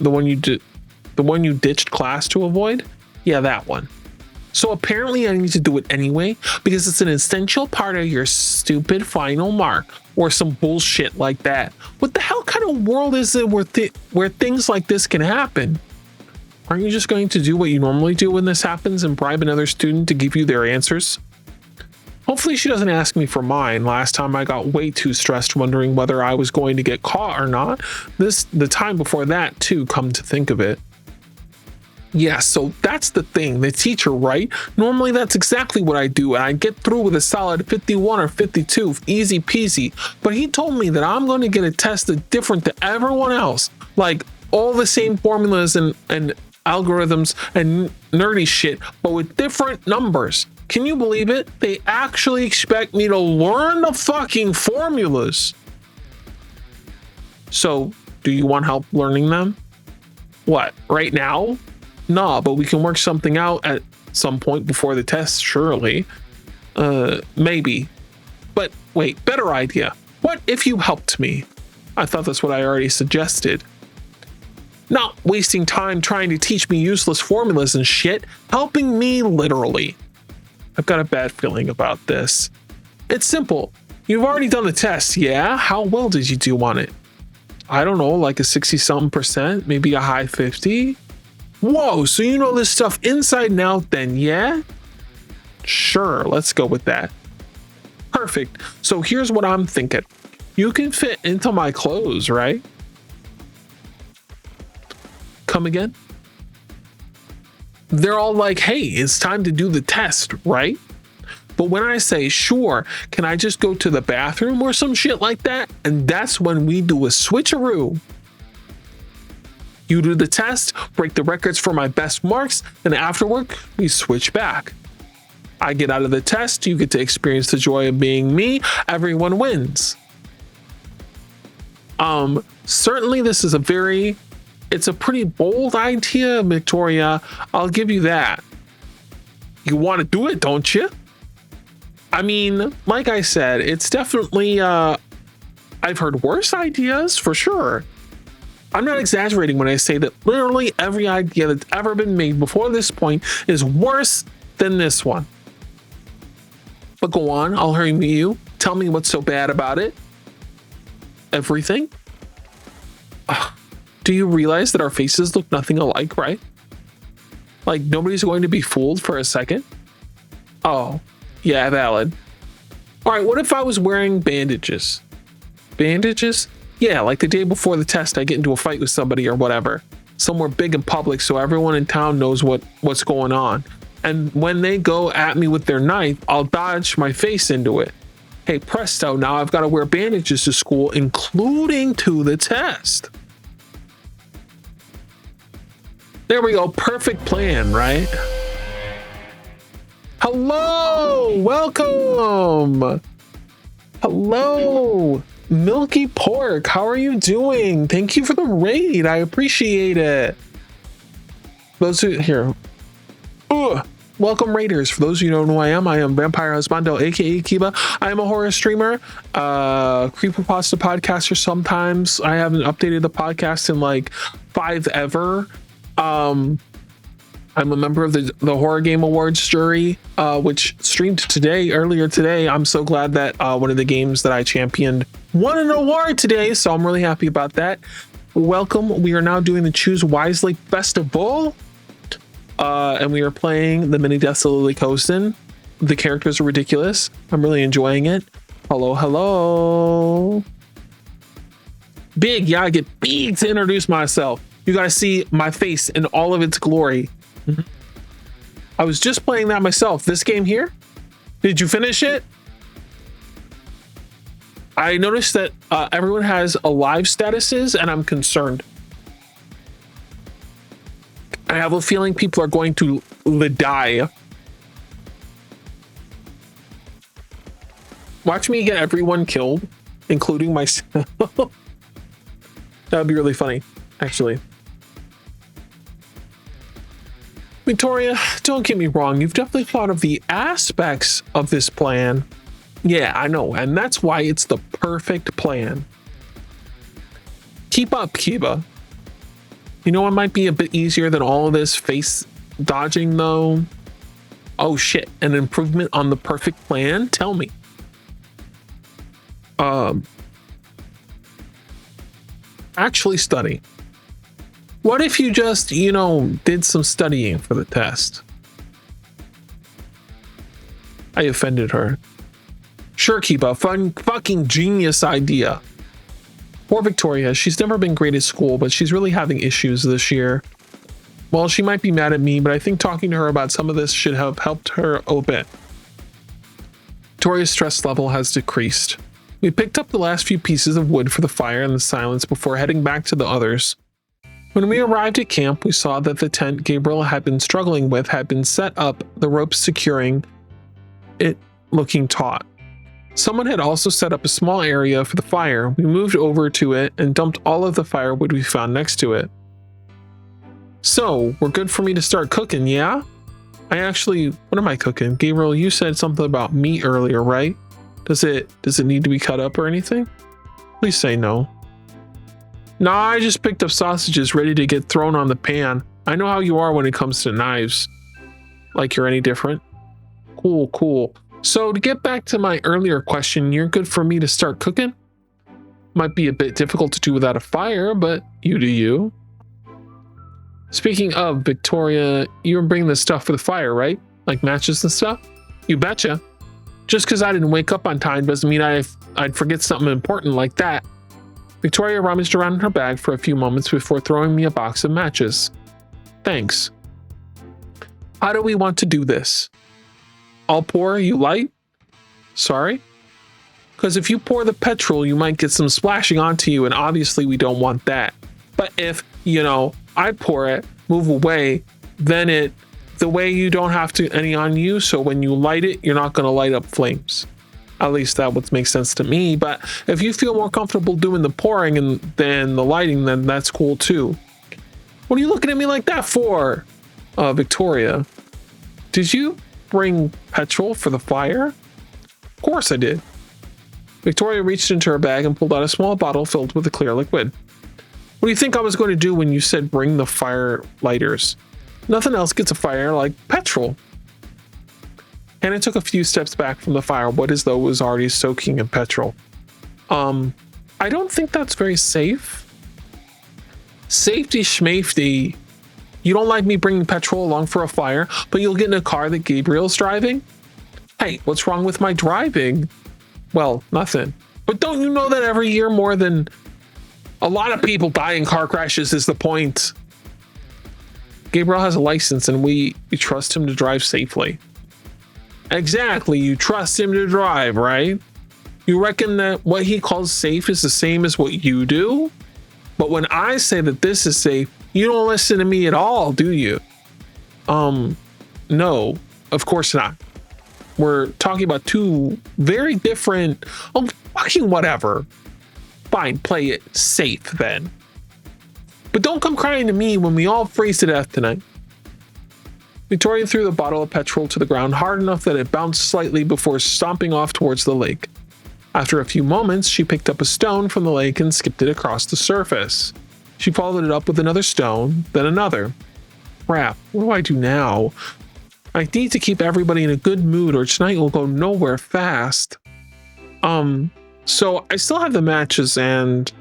The one you ditched class to avoid? Yeah, that one. So apparently I need to do it anyway because it's an essential part of your stupid final mark or some bullshit like that. What the hell kind of world is it where things like this can happen? Aren't you just going to do what you normally do when this happens and bribe another student to give you their answers? Hopefully she doesn't ask me for mine. Last time I got way too stressed wondering whether I was going to get caught or not. The time before that too, come to think of it. Yeah, so that's the thing. The teacher, right? Normally that's exactly what I do and I get through with a solid 51 or 52, easy peasy. But he told me that I'm going to get a test that's different to everyone else. Like all the same formulas and algorithms and nerdy shit, but with different numbers. Can you believe it? They actually expect me to learn the fucking formulas. So, do you want help learning them? What, right now? Nah, but we can work something out at some point before the test, surely. Maybe. But wait, better idea. What if you helped me? I thought that's what I already suggested. Not wasting time trying to teach me useless formulas and shit, helping me literally. I've got a bad feeling about this. It's simple. You've already done the test, yeah? How well did you do on it? I don't know, like a 60-something%, maybe a high 50? Whoa, so you know this stuff inside and out then, yeah? Sure, let's go with that. Perfect. So here's what I'm thinking. You can fit into my clothes, right? Come again? They're all like, hey, it's time to do the test, right? But when I say, sure, can I just go to the bathroom or some shit like that? And that's when we do a switcheroo. You do the test, break the records for my best marks, and afterward, we switch back. I get out of the test, you get to experience the joy of being me, everyone wins. Certainly this is it's a pretty bold idea, Victoria. I'll give you that. You want to do it, don't you? I mean, like I said, it's definitely, I've heard worse ideas for sure. I'm not exaggerating when I say that literally every idea that's ever been made before this point is worse than this one. But go on, I'll hear you. Tell me what's so bad about it. Everything? Do you realize that our faces look nothing alike, right? Like nobody's going to be fooled for a second? Oh, yeah, valid. All right, what if I was wearing bandages? Bandages? Yeah, like the day before the test, I get into a fight with somebody or whatever. Somewhere big and public so everyone in town knows what's going on. And when they go at me with their knife, I'll dodge my face into it. Hey, presto, now I've got to wear bandages to school, including to the test. There we go, perfect plan, right? Hello, welcome. Hello, Milky Pork, how are you doing? Thank you for the raid, I appreciate it. Those who here, welcome raiders. For those of you who don't know who I am Vampire Husbando, aka Kiba. I am a horror streamer, creepypasta podcaster sometimes. I haven't updated the podcast in like 5 ever. I'm a member of the Horror Game Awards jury, which streamed earlier today. I'm so glad that one of the games that I championed won an award today, so I'm really happy about that. Welcome. We are now doing the Choose Wisely Festival, and we are playing the Mini Deaths of Lily Kosen. The characters are ridiculous. I'm really enjoying it. Hello. Big, yeah, I get big to introduce myself. You gotta see my face in all of its glory. I was just playing that myself. This game here, did you finish it? I noticed that everyone has alive statuses and I'm concerned. I have a feeling people are going to die. Watch me get everyone killed, including myself. That would be really funny, actually. Victoria, don't get me wrong. You've definitely thought of the aspects of this plan. Yeah, I know. And that's why it's the perfect plan. Keep up, Kiba. You know what might be a bit easier than all of this face dodging, though? Oh, shit. An improvement on the perfect plan? Tell me. Actually study. What if you just, did some studying for the test? I offended her. Sure, Kiba, fucking genius idea. Poor Victoria, she's never been great at school, but she's really having issues this year. Well, she might be mad at me, but I think talking to her about some of this should have helped her a bit. Victoria's stress level has decreased. We picked up the last few pieces of wood for the fire in the silence before heading back to the others. When we arrived at camp, we saw that the tent Gabriel had been struggling with had been set up, the ropes securing it looking taut. Someone had also set up a small area for the fire. We moved over to it and dumped all of the firewood we found next to it. So, we're good for me to start cooking, yeah? What am I cooking? Gabriel, you said something about meat earlier, right? Does it need to be cut up or anything? Please say no. Nah, I just picked up sausages ready to get thrown on the pan. I know how you are when it comes to knives. Like you're any different? Cool. So to get back to my earlier question, you're good for me to start cooking? Might be a bit difficult to do without a fire, but you do you. Speaking of, Victoria, you were bringing the stuff for the fire, right? Like matches and stuff? You betcha. Just because I didn't wake up on time doesn't mean I'd forget something important like that. Victoria rummaged around in her bag for a few moments before throwing me a box of matches. Thanks. How do we want to do this? I'll pour, you light? Sorry? Because if you pour the petrol, you might get some splashing onto you, and obviously we don't want that. But if, I pour it, move away, then the way you don't have to any on you, so when you light it, you're not going to light up flames. At least that would make sense to me. But if you feel more comfortable doing the pouring and then the lighting, then that's cool too. What are you looking at me like that for? Victoria, did you bring petrol for the fire? Of course I did. Victoria reached into her bag and pulled out a small bottle filled with a clear liquid. What do you think I was going to do when you said bring the fire lighters? Nothing else gets a fire like petrol. Hannah took a few steps back from the firewood as though it was already soaking in petrol. I don't think that's very safe. Safety schmafety. You don't like me bringing petrol along for a fire, but you'll get in a car that Gabriel's driving? Hey, what's wrong with my driving? Well, nothing. But don't you know that every year more than a lot of people die in car crashes is the point? Gabriel has a license and we trust him to drive safely. Exactly, you trust him to drive, right? You reckon that what he calls safe is the same as what you do? But when I say that this is safe, you don't listen to me at all, do you? No, of course not. We're talking about two very different, fucking whatever. Fine, play it safe then. But don't come crying to me when we all freeze to death tonight. Victoria threw the bottle of petrol to the ground hard enough that it bounced slightly before stomping off towards the lake. After a few moments, she picked up a stone from the lake and skipped it across the surface. She followed it up with another stone, then another. Crap, what do I do now? I need to keep everybody in a good mood or tonight will go nowhere fast. So I still have the matches and...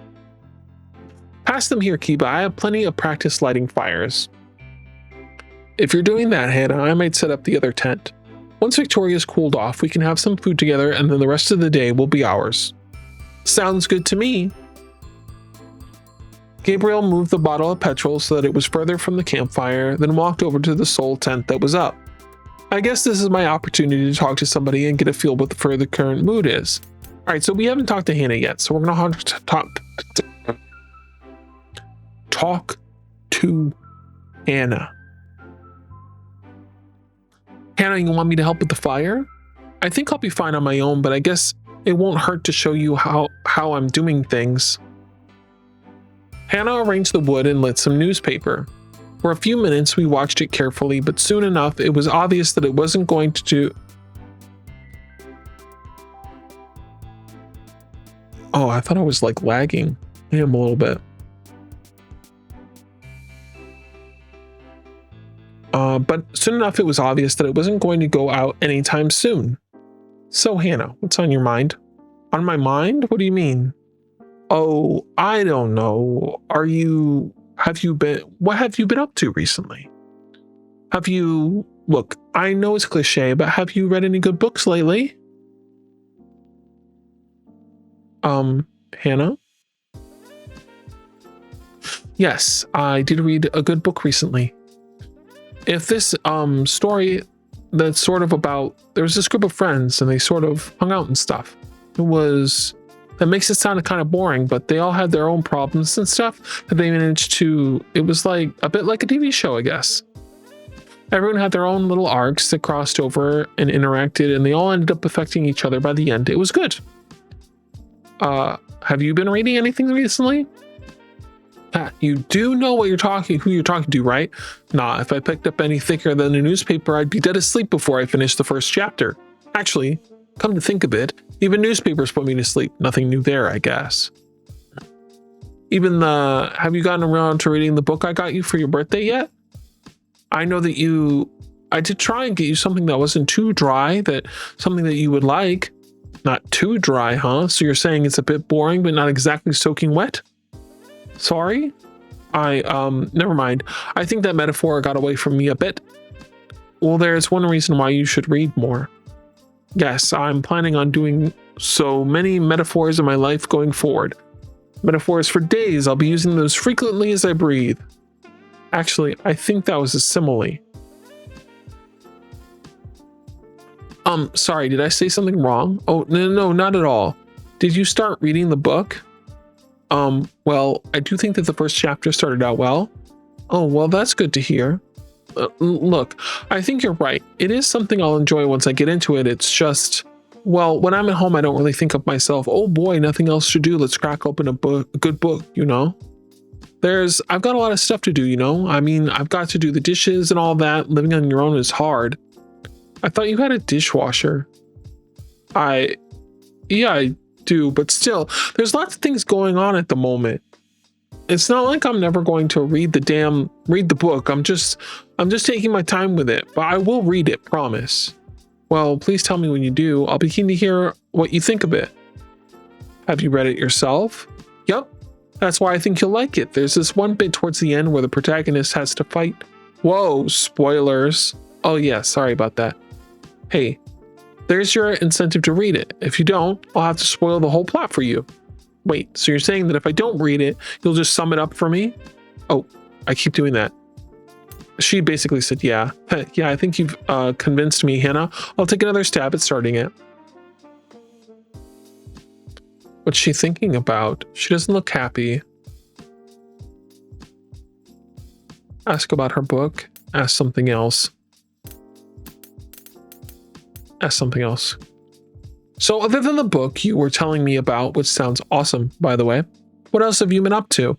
Pass them here, Kiba. I have plenty of practice lighting fires. If you're doing that, Hannah, I might set up the other tent. Once Victoria's cooled off, we can have some food together and then the rest of the day will be ours. Sounds good to me. Gabriel moved the bottle of petrol so that it was further from the campfire, then walked over to the sole tent that was up. I guess this is my opportunity to talk to somebody and get a feel what the current mood is. Alright, so we haven't talked to Hannah yet, so we're going to have to talk to Hannah. Hannah, you want me to help with the fire? I think I'll be fine on my own, but I guess it won't hurt to show you how I'm doing things. Hannah arranged the wood and lit some newspaper. For a few minutes, we watched it carefully, but soon enough, it was obvious that it wasn't going to do... Oh, I thought I was like lagging. I am a little bit. But soon enough, it was obvious that it wasn't going to go out anytime soon. So, Hannah, what's on your mind? On my mind? What do you mean? Oh, I don't know. What have you been up to recently? Look, I know it's cliche, but have you read any good books lately? Hannah? Yes, I did read a good book recently. If this story that's sort of about, there was this group of friends and they sort of hung out and stuff. That makes it sound kind of boring, but they all had their own problems and stuff that they managed to, it was like a bit like a TV show, I guess. Everyone had their own little arcs that crossed over and interacted, and they all ended up affecting each other by the end. It was good. Have you been reading anything recently? You do know who you're talking to, right? Nah, if I picked up any thicker than a newspaper, I'd be dead asleep before I finished the first chapter. Actually, come to think of it, even newspapers put me to sleep. Nothing new there, I guess. Have you gotten around to reading the book I got you for your birthday yet? I know that I did try and get you something that wasn't too dry, something that you would like. Not too dry, huh? So you're saying it's a bit boring, but not exactly soaking wet? Sorry? Never mind. I think that metaphor got away from me a bit. Well, there's one reason why you should read more. Yes, I'm planning on doing so many metaphors in my life going forward. Metaphors for days. I'll be using those frequently as I breathe. Actually, I think that was a simile. Sorry, did I say something wrong? Oh, no, not at all. Did you start reading the book? Well, I do think that the first chapter started out well. Oh, well, that's good to hear. Look, I think you're right. It is something I'll enjoy once I get into it. It's just, well, when I'm at home, I don't really think of myself, oh boy, nothing else to do. Let's crack open a good book, you know? I've got a lot of stuff to do, you know? I mean, I've got to do the dishes and all that. Living on your own is hard. I thought you had a dishwasher. Yeah, I do, but still, there's lots of things going on at the moment. It's not like I'm never going to read the book. I'm just taking my time with it, but I will read it, promise. Well, please tell me when you do. I'll be keen to hear what you think of it. Have you read it yourself? Yep. That's why I think you'll like it. There's this one bit towards the end where the protagonist has to fight. Whoa, spoilers. Oh yeah, sorry about that. Hey, there's your incentive to read it. If you don't, I'll have to spoil the whole plot for you. Wait, so you're saying that if I don't read it, you'll just sum it up for me? Oh, I keep doing that. She basically said, yeah. Yeah, I think you've convinced me, Hannah. I'll take another stab at starting it. What's she thinking about? She doesn't look happy. Ask about her book. Ask something else. Ask something else. So other than the book you were telling me about, which sounds awesome, by the way, what else have you been up to?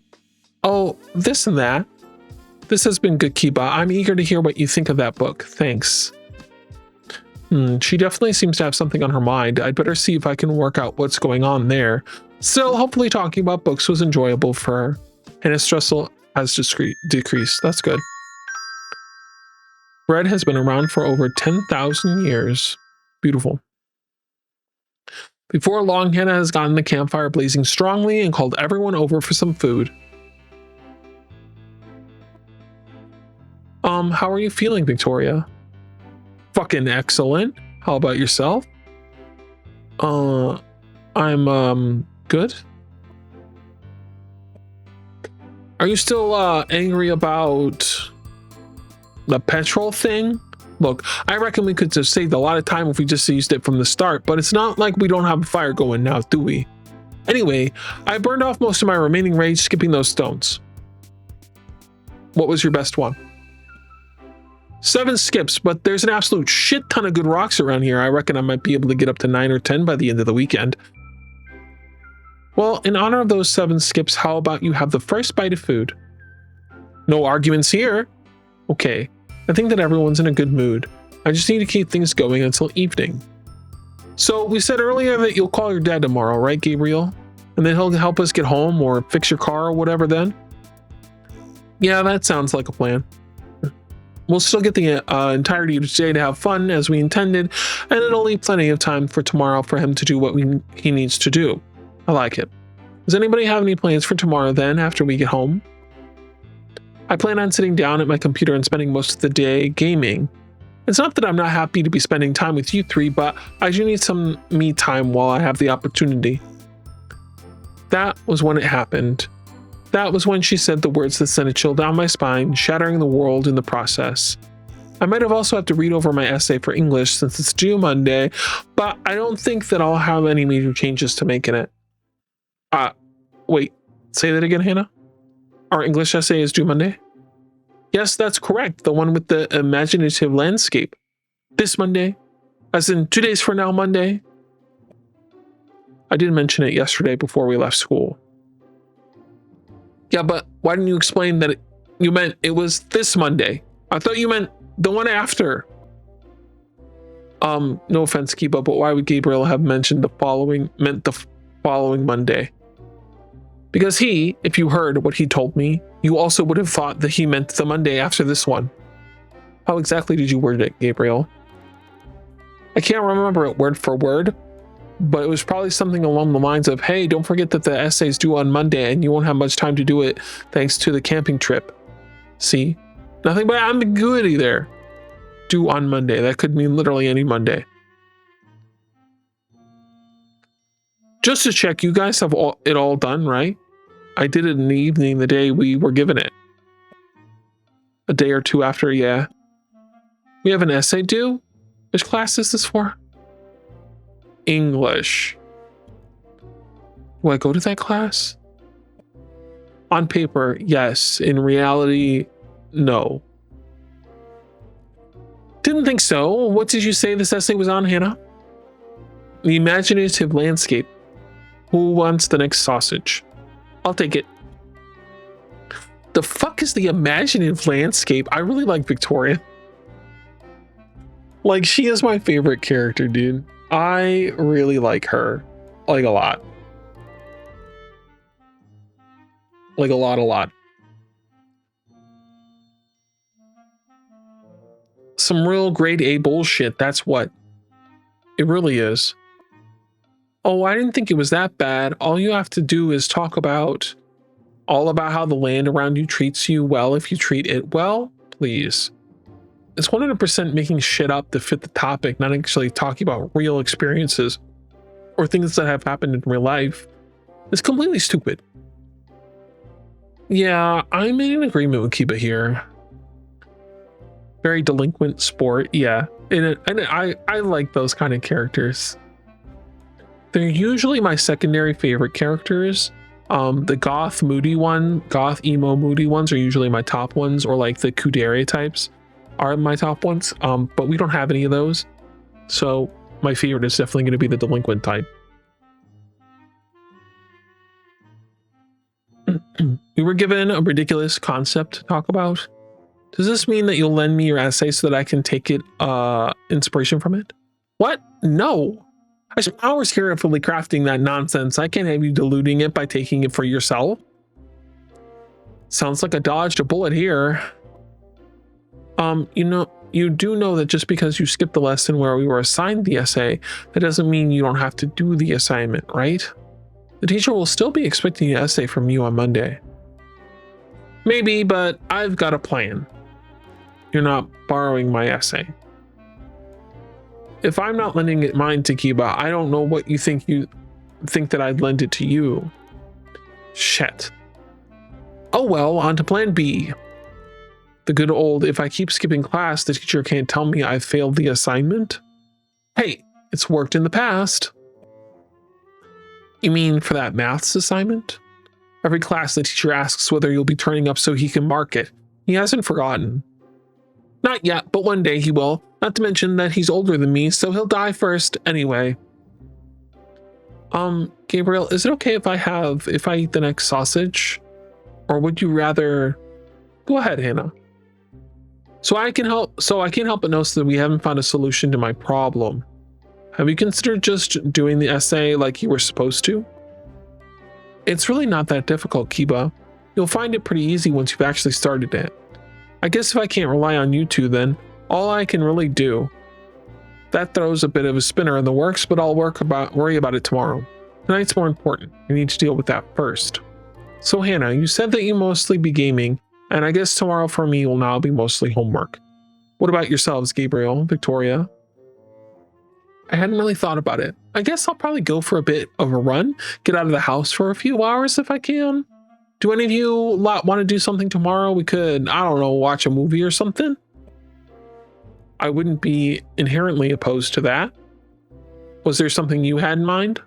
Oh, this and that. This has been good, Kiba. I'm eager to hear what you think of that book. Thanks. She definitely seems to have something on her mind. I'd better see if I can work out what's going on there. Still, hopefully talking about books was enjoyable for her, and his stress has decreased. That's good. Bread has been around for over 10,000 years. Beautiful. Before long, Hannah has gotten the campfire blazing strongly and called everyone over for some food. How are you feeling, Victoria? Fucking excellent. How about yourself? I'm good. Are you still angry about the petrol thing? Look, I reckon we could have saved a lot of time if we just used it from the start, but it's not like we don't have a fire going now, do we? Anyway, I burned off most of my remaining rage skipping those stones. What was your best one? 7 skips, but there's an absolute shit ton of good rocks around here. I reckon I might be able to get up to 9 or 10 by the end of the weekend. Well, in honor of those 7 skips, how about you have the first bite of food? No arguments here. Okay, I think that everyone's in a good mood. I just need to keep things going until evening. So we said earlier that you'll call your dad tomorrow, right, Gabriel? And then he'll help us get home or fix your car or whatever then? Yeah, that sounds like a plan. We'll still get the entirety of today to have fun as we intended, and it'll leave plenty of time for tomorrow for him to do what he needs to do. I like it. Does anybody have any plans for tomorrow then, after we get home? I plan on sitting down at my computer and spending most of the day gaming. It's not that I'm not happy to be spending time with you 3, but I do need some me time while I have the opportunity. That was when it happened. That was when she said the words that sent a chill down my spine, shattering the world in the process. I might have also had to read over my essay for English since it's due Monday, but I don't think that I'll have any major changes to make in it. Wait, say that again, Hannah? Our English essay is due Monday? Yes, that's correct. The one with the imaginative landscape. This Monday, as in 2 days from now, Monday. I did mention it yesterday before we left school. Yeah, but why didn't you explain that you meant it was this Monday? I thought you meant the one after. No offense, Kiba, but why would Gabriel have mentioned the following Monday? Because he, if you heard what he told me, you also would have thought that he meant the Monday after this one. How exactly did you word it, Gabriel? I can't remember it word for word, but it was probably something along the lines of, hey, don't forget that the essay's due on Monday and you won't have much time to do it thanks to the camping trip. See? Nothing but ambiguity there. Due on Monday. That could mean literally any Monday. Just to check, you guys have it all done, right? I did it in the evening, the day we were given it. A day or two after, yeah. We have an essay due? Which class is this for? English. Do I go to that class? On paper, yes. In reality, no. Didn't think so. What did you say this essay was on, Hannah? The imaginative landscape. Who wants the next sausage? I'll take it. The fuck is the imaginative landscape? I really like Victoria. Like, she is my favorite character, dude. I really like her. Like, a lot. Like, a lot. Some real grade A bullshit, that's what. It really is. Oh, I didn't think it was that bad. All you have to do is talk about how the land around you treats you well if you treat it well, please. It's 100% making shit up to fit the topic, not actually talking about real experiences or things that have happened in real life. It's completely stupid. Yeah, I'm in agreement with Kiba here. Very delinquent sport, yeah. And I like those kind of characters. They're usually my secondary favorite characters. The goth emo moody ones are usually my top ones, or like the Kudere types are my top ones. But we don't have any of those. So my favorite is definitely going to be the delinquent type. We were given a ridiculous concept to talk about. Does this mean that you'll lend me your essay so that I can take it inspiration from it? What? No. I spent hours carefully crafting that nonsense. I can't have you diluting it by taking it for yourself. Sounds like I dodged a bullet here. You do know that just because you skipped the lesson where we were assigned the essay, that doesn't mean you don't have to do the assignment, right? The teacher will still be expecting an essay from you on Monday. Maybe, but I've got a plan. You're not borrowing my essay. If I'm not lending mine to Kiba, I don't know what you think that I'd lend it to you. Shit. Oh well, on to plan B. The good old, if I keep skipping class, the teacher can't tell me I've failed the assignment. Hey, it's worked in the past. You mean for that maths assignment? Every class the teacher asks whether you'll be turning up so he can mark it. He hasn't forgotten. Not yet, but one day he will. Not to mention that he's older than me, so he'll die first anyway. Gabriel, is it okay if I eat the next sausage? Or would you rather... Go ahead, Hannah. So I can't help but notice that we haven't found a solution to my problem. Have you considered just doing the essay like you were supposed to? It's really not that difficult, Kiba. You'll find it pretty easy once you've actually started it. I guess if I can't rely on you two, then all I can really do. That throws a bit of a spinner in the works, but I'll worry about it tomorrow. Tonight's more important. I need to deal with that first. So Hannah, you said that you mostly be gaming, and I guess tomorrow for me will now be mostly homework. What about yourselves, Gabriel, Victoria? I hadn't really thought about it. I guess I'll probably go for a bit of a run, get out of the house for a few hours if I can. Do any of you want to do something tomorrow? We could, I don't know, watch a movie or something? I wouldn't be inherently opposed to that. Was there something you had in mind?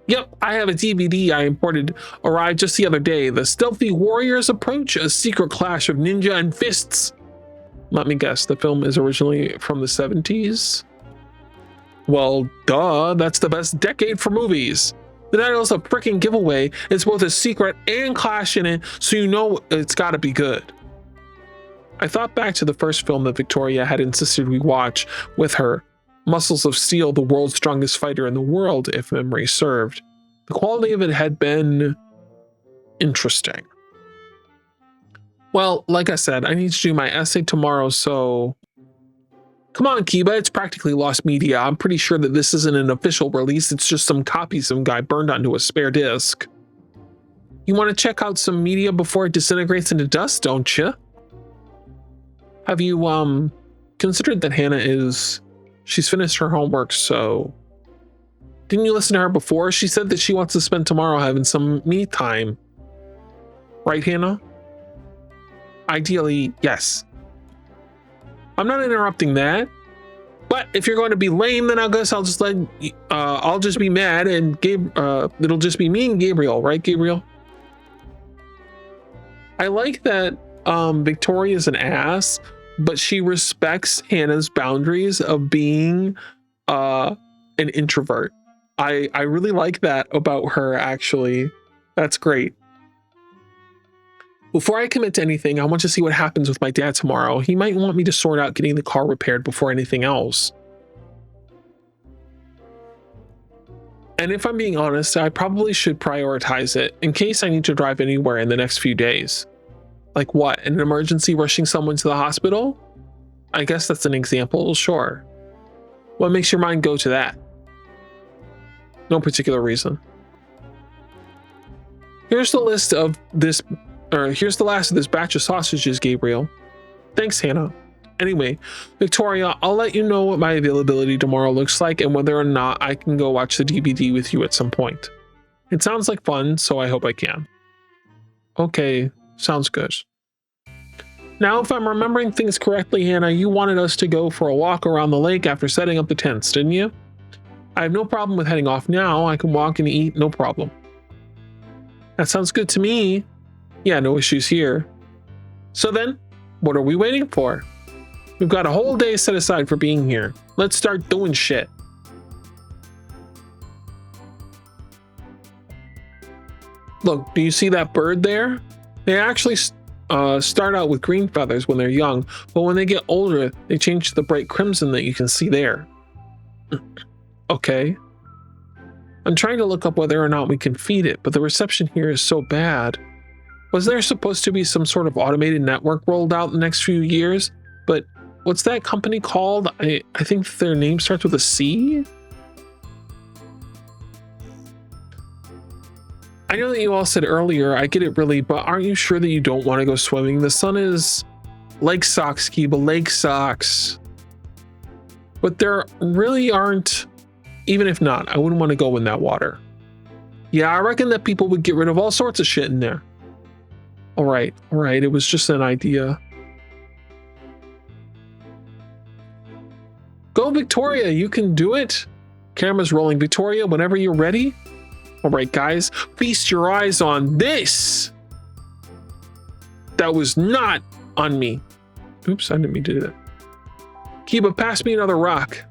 Yep, I have a DVD I imported arrived just the other day. The stealthy warriors approach a secret clash of ninja and fists. Let me guess, the film is originally from the 70s? Well, duh, that's the best decade for movies. The title's a freaking giveaway. It's both a secret and clash in it, so you know it's gotta be good. I thought back to the first film that Victoria had insisted we watch with her, Muscles of Steel, the world's strongest fighter in the world, if memory served. The quality of it had been interesting. Well, like I said, I need to do my essay tomorrow, so... Come on, Kiba, it's practically lost media. I'm pretty sure that this isn't an official release, it's just some copy some guy burned onto a spare disc. You want to check out some media before it disintegrates into dust, don't you? Have you, considered that Hannah she's finished her homework, so... Didn't you listen to her before? She said that she wants to spend tomorrow having some me time. Right, Hannah? Ideally, yes. I'm not interrupting that. But if you're going to be lame, then I guess I'll just I'll just be mad and it'll just be me and Gabriel, right, Gabriel? I like that Victoria's an ass, but she respects Hannah's boundaries of being an introvert. I really like that about her, actually. That's great. Before I commit to anything, I want to see what happens with my dad tomorrow. He might want me to sort out getting the car repaired before anything else. And if I'm being honest, I probably should prioritize it in case I need to drive anywhere in the next few days. Like what, an emergency rushing someone to the hospital? I guess that's an example, sure. What makes your mind go to that? No particular reason. Here's the last of this batch of sausages, Gabriel. Thanks, Hannah. Anyway, Victoria, I'll let you know what my availability tomorrow looks like and whether or not I can go watch the DVD with you at some point. It sounds like fun, so I hope I can. Okay, sounds good. Now, if I'm remembering things correctly, Hannah, you wanted us to go for a walk around the lake after setting up the tents, didn't you? I have no problem with heading off now. I can walk and eat, no problem. That sounds good to me. Yeah, no issues here. So then, what are we waiting for? We've got a whole day set aside for being here. Let's start doing shit. Look, do you see that bird there? They actually start out with green feathers when they're young, but when they get older, they change to the bright crimson that you can see there. Okay. I'm trying to look up whether or not we can feed it, but the reception here is so bad. Was there supposed to be some sort of automated network rolled out in the next few years? But what's that company called? I think their name starts with a C? I know that you all said earlier, I get it really, but aren't you sure that you don't want to go swimming? The sun is... Lake socks, Kiba, lake socks. But there really aren't... Even if not, I wouldn't want to go in that water. Yeah, I reckon that people would get rid of all sorts of shit in there. All right, it was just an idea. Go, Victoria, you can do it. Camera's rolling, Victoria, whenever you're ready. All right, guys, feast your eyes on this. That was not on me. Oops, I didn't mean to do that. Kiba, pass me another rock.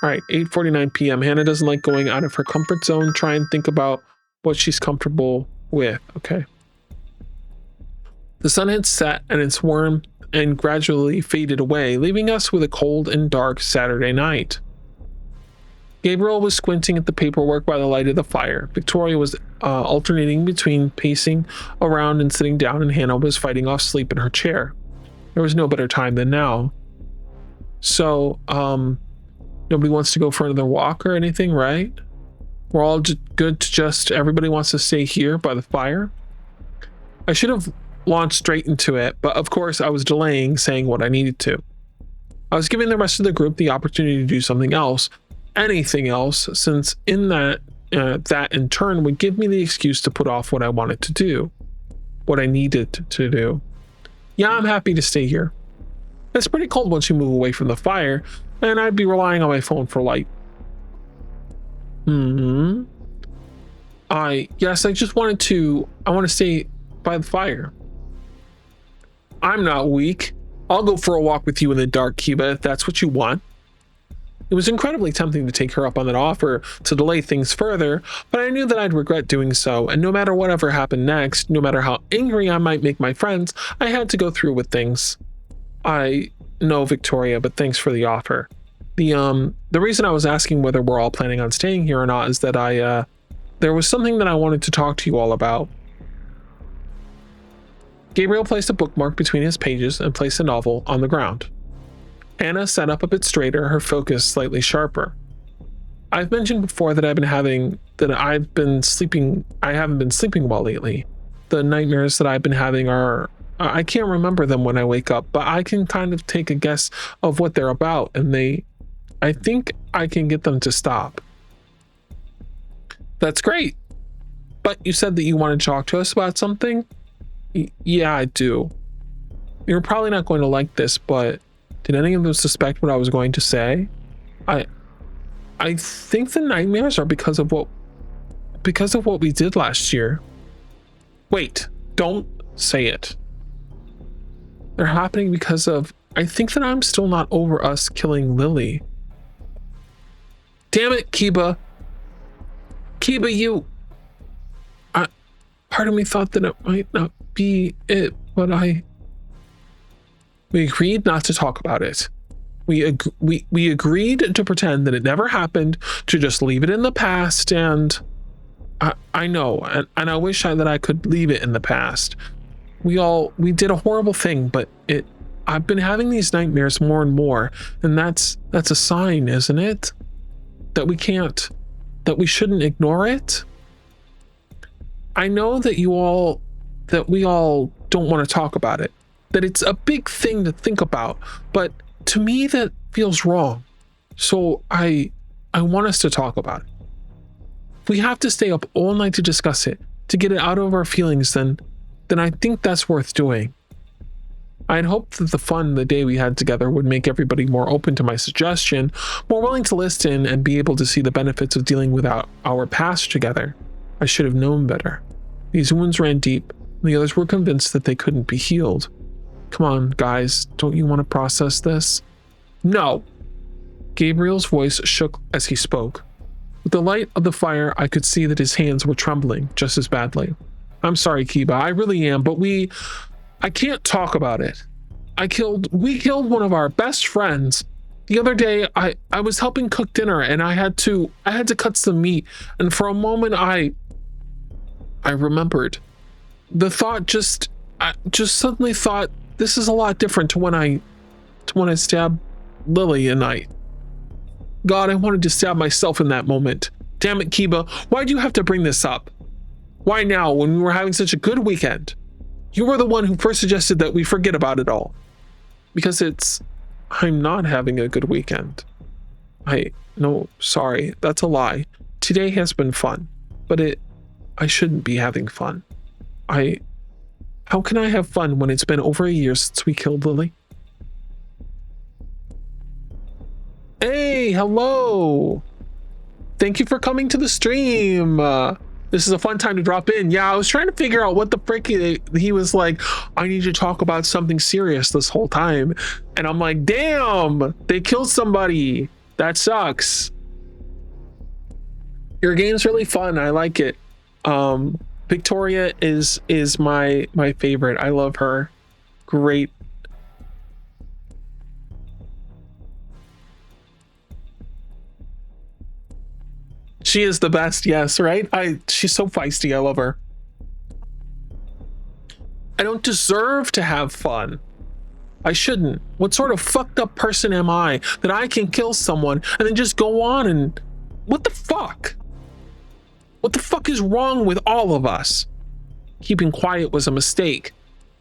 All right, 8:49 p.m. Hannah doesn't like going out of her comfort zone. Try and think about what she's comfortable with. Okay. The sun had set and its warmth and gradually faded away, leaving us with a cold and dark Saturday night. Gabriel was squinting at the paperwork by the light of the fire. Victoria was alternating between pacing around and sitting down, and Hannah was fighting off sleep in her chair. There was no better time than now. So, nobody wants to go for another walk or anything, right? We're all good to just, everybody wants to stay here by the fire. I should have launched straight into it, but of course I was delaying saying what I needed to. I was giving the rest of the group the opportunity to do something else, anything else, since in that in turn would give me the excuse to put off what I wanted to do, what I needed to do. Yeah, I'm happy to stay here. It's pretty cold once you move away from the fire, and I'd be relying on my phone for light. Hmm. Yes, I want to stay by the fire. I'm not weak. I'll go for a walk with you in the dark, Kiba, if that's what you want. It was incredibly tempting to take her up on that offer to delay things further, but I knew that I'd regret doing so, and no matter whatever happened next, no matter how angry I might make my friends, I had to go through with things. I know, Victoria, but thanks for the offer. The reason I was asking whether we're all planning on staying here or not is that there was something that I wanted to talk to you all about. Gabriel placed a bookmark between his pages and placed a novel on the ground. Anna sat up a bit straighter, her focus slightly sharper. I've mentioned before that I haven't been sleeping well lately. The nightmares that I've been having I can't remember them when I wake up, but I can kind of take a guess of what they're about, and I think I can get them to stop. That's great. But you said that you wanted to talk to us about something? Yeah, I do. You're probably not going to like this, but did any of them suspect what I was going to say? I think the nightmares are because of what we did last year. Wait, don't say it. They're happening because of, I think that I'm still not over us killing Lily. Damn it, Kiba. Kiba, part of me thought that it might not be it, but we agreed not to talk about it. We agreed to pretend that it never happened, to just leave it in the past, and I know, and I wish that I could leave it in the past. We did a horrible thing, but I've been having these nightmares more and more, and that's a sign, isn't it? That we shouldn't ignore it. I know that we all don't want to talk about it, that it's a big thing to think about, but to me that feels wrong. So I want us to talk about it. If we have to stay up all night to discuss it, to get it out of our feelings, then I think that's worth doing. I had hoped that the fun the day we had together would make everybody more open to my suggestion, more willing to listen and be able to see the benefits of dealing with our past together. I should have known better. These wounds ran deep, and the others were convinced that they couldn't be healed. Come on, guys, don't you want to process this? No! Gabriel's voice shook as he spoke. With the light of the fire, I could see that his hands were trembling just as badly. I'm sorry, Kiba, I really am, but I can't talk about it. We killed one of our best friends. The other day, I was helping cook dinner, and I had to cut some meat, and for a moment I remembered. The thought I just suddenly thought, this is a lot different to when I stabbed Lily, and God, I wanted to stab myself in that moment. Damn it, Kiba, why'd you have to bring this up? Why now, when we were having such a good weekend? You were the one who first suggested that we forget about it all. Because I'm not having a good weekend. No, sorry, that's a lie. Today has been fun, but I shouldn't be having fun. How can I have fun when it's been over a year since we killed Lily? Hey, hello. Thank you for coming to the stream. This is a fun time to drop in. Yeah, I was trying to figure out what the frick he was like, I need to talk about something serious this whole time. And I'm like, damn, they killed somebody. That sucks. Your game's really fun. I like it. Victoria is my favorite. I love her. Great. She is the best, yes, right? She's so feisty. I love her. I don't deserve to have fun. I shouldn't. What sort of fucked up person am I that I can kill someone and then just go on and... What the fuck? What the fuck is wrong with all of us? Keeping quiet was a mistake.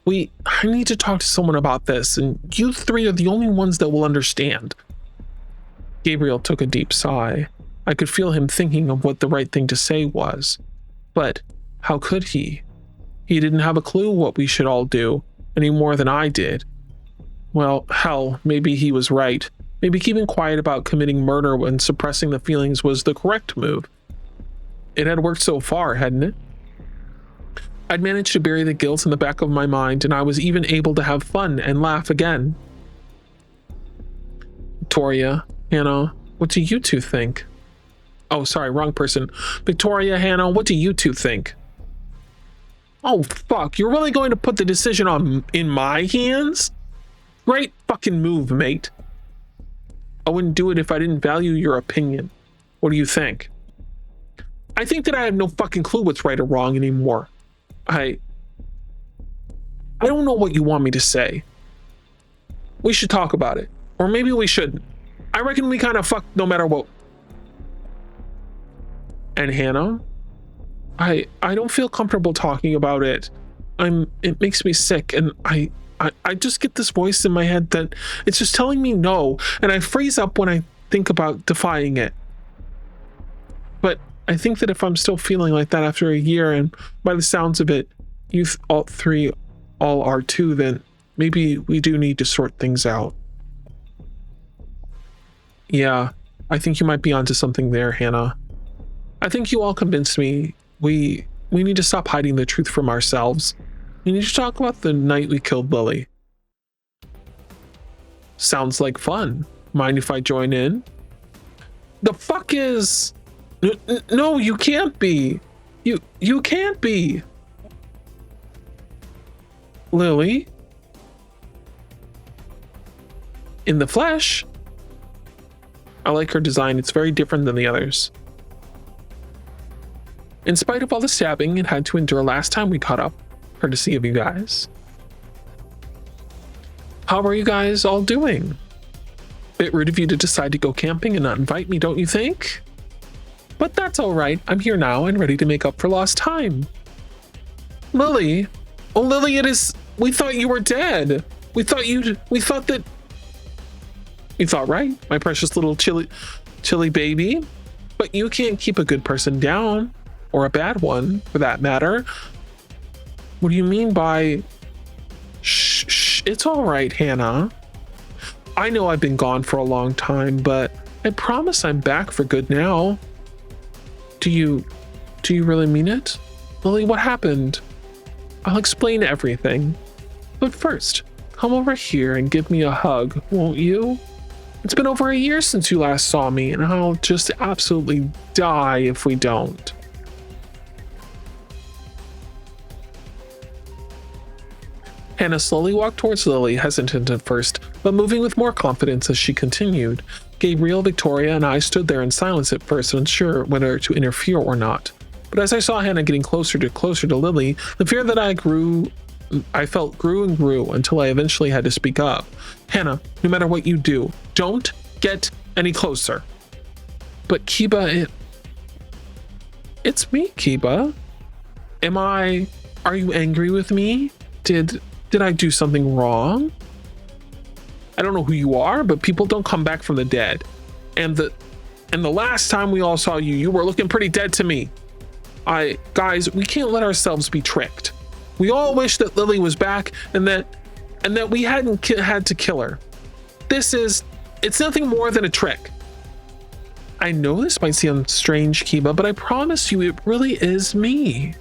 I need to talk to someone about this, and you three are the only ones that will understand. Gabriel took a deep sigh. I could feel him thinking of what the right thing to say was. But how could he? He didn't have a clue what we should all do, any more than I did. Well, hell, maybe he was right. Maybe keeping quiet about committing murder and suppressing the feelings was the correct move. It had worked so far, hadn't it? I'd managed to bury the guilt in the back of my mind, and I was even able to have fun and laugh again. Victoria, Hannah, what do you two think? Oh, sorry, wrong person. Victoria, Hannah, what do you two think? Oh, fuck, you're really going to put the decision in my hands? Great fucking move, mate. I wouldn't do it if I didn't value your opinion. What do you think? I think that I have no fucking clue what's right or wrong anymore. I don't know what you want me to say. We should talk about it. Or maybe we shouldn't. I reckon we kind of fucked no matter what. And Hannah, I don't feel comfortable talking about it. It makes me sick, and I just get this voice in my head that it's just telling me no, and I freeze up when I think about defying it. But I think that if I'm still feeling like that after a year, and by the sounds of it, you all three all are too, then maybe we do need to sort things out. Yeah, I think you might be onto something there, Hannah. I think you all convinced me. We need to stop hiding the truth from ourselves. We need to talk about the night we killed Lily. Sounds like fun. Mind if I join in? The fuck is... No, you can't be. You can't be. Lily? In the flesh? I like her design. It's very different than the others. In spite of all the stabbing it had to endure last time we caught up, courtesy of you guys. How are you guys all doing? Bit rude of you to decide to go camping and not invite me, don't you think? But that's all right. I'm here now and ready to make up for lost time. Lily? Oh, Lily, it is... We thought you were dead. We thought that... You thought right, my precious little chilly baby. But you can't keep a good person down. Or a bad one, for that matter. What do you mean by... Shh, it's all right, Hannah. I know I've been gone for a long time, but I promise I'm back for good now. Do you really mean it? Lily, what happened? I'll explain everything. But first, come over here and give me a hug, won't you? It's been over a year since you last saw me, and I'll just absolutely die if we don't. Hannah slowly walked towards Lily, hesitant at first, but moving with more confidence as she continued. Gabriel, Victoria, and I stood there in silence at first, unsure whether to interfere or not. But as I saw Hannah getting closer to Lily, the fear that I felt grew and grew until I eventually had to speak up. Hannah, no matter what you do, don't get any closer. But Kiba, it's me, Kiba. Are you angry with me? Did I do something wrong? I don't know who you are, but people don't come back from the dead. And the last time we all saw you, you were looking pretty dead to me. Guys, we can't let ourselves be tricked. We all wish that Lily was back and that we hadn't had to kill her. It's nothing more than a trick. I know this might seem strange, Kiba, but I promise you it really is me.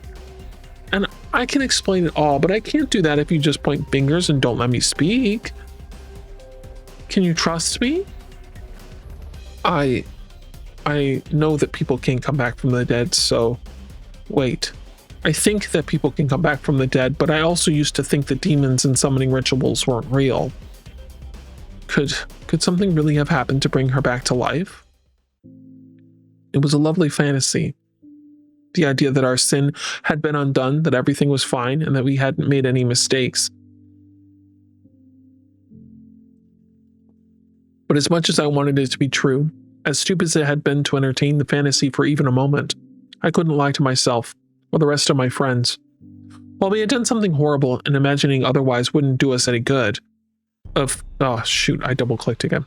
And I can explain it all, but I can't do that if you just point fingers and don't let me speak. Can you trust me? I know that people can't come back from the dead, so... Wait. I think that people can come back from the dead, but I also used to think that demons and summoning rituals weren't real. Could something really have happened to bring her back to life? It was a lovely fantasy. The idea that our sin had been undone, that everything was fine, and that we hadn't made any mistakes. But as much as I wanted it to be true, as stupid as it had been to entertain the fantasy for even a moment, I couldn't lie to myself or the rest of my friends. While we had done something horrible and imagining otherwise wouldn't do us any good. Oh shoot, I double-clicked again.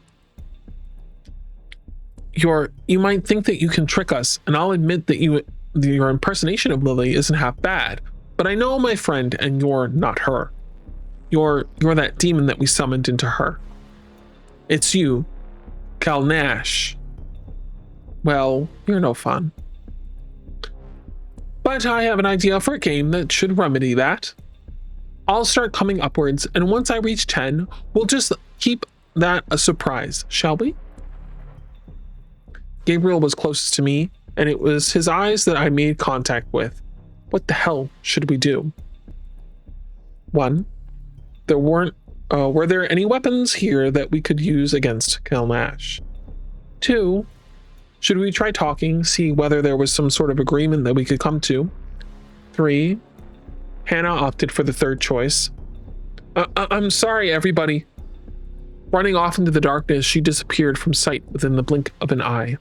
You might think that you can trick us, and I'll admit that your impersonation of Lily isn't half bad, but I know my friend, and you're not her. You're that demon that we summoned into her. It's you, Cal Nash. Well, you're no fun. But I have an idea for a game that should remedy that. I'll start coming upwards, and once I reach 10, we'll just keep that a surprise, shall we? Gabriel was closest to me, and it was his eyes that I made contact with. What the hell should we do? 1. Were there any weapons here that we could use against Kelnash? 2. Should we try talking, see whether there was some sort of agreement that we could come to? 3. Hannah opted for the third choice. I'm sorry, everybody. Running off into the darkness, she disappeared from sight within the blink of an eye.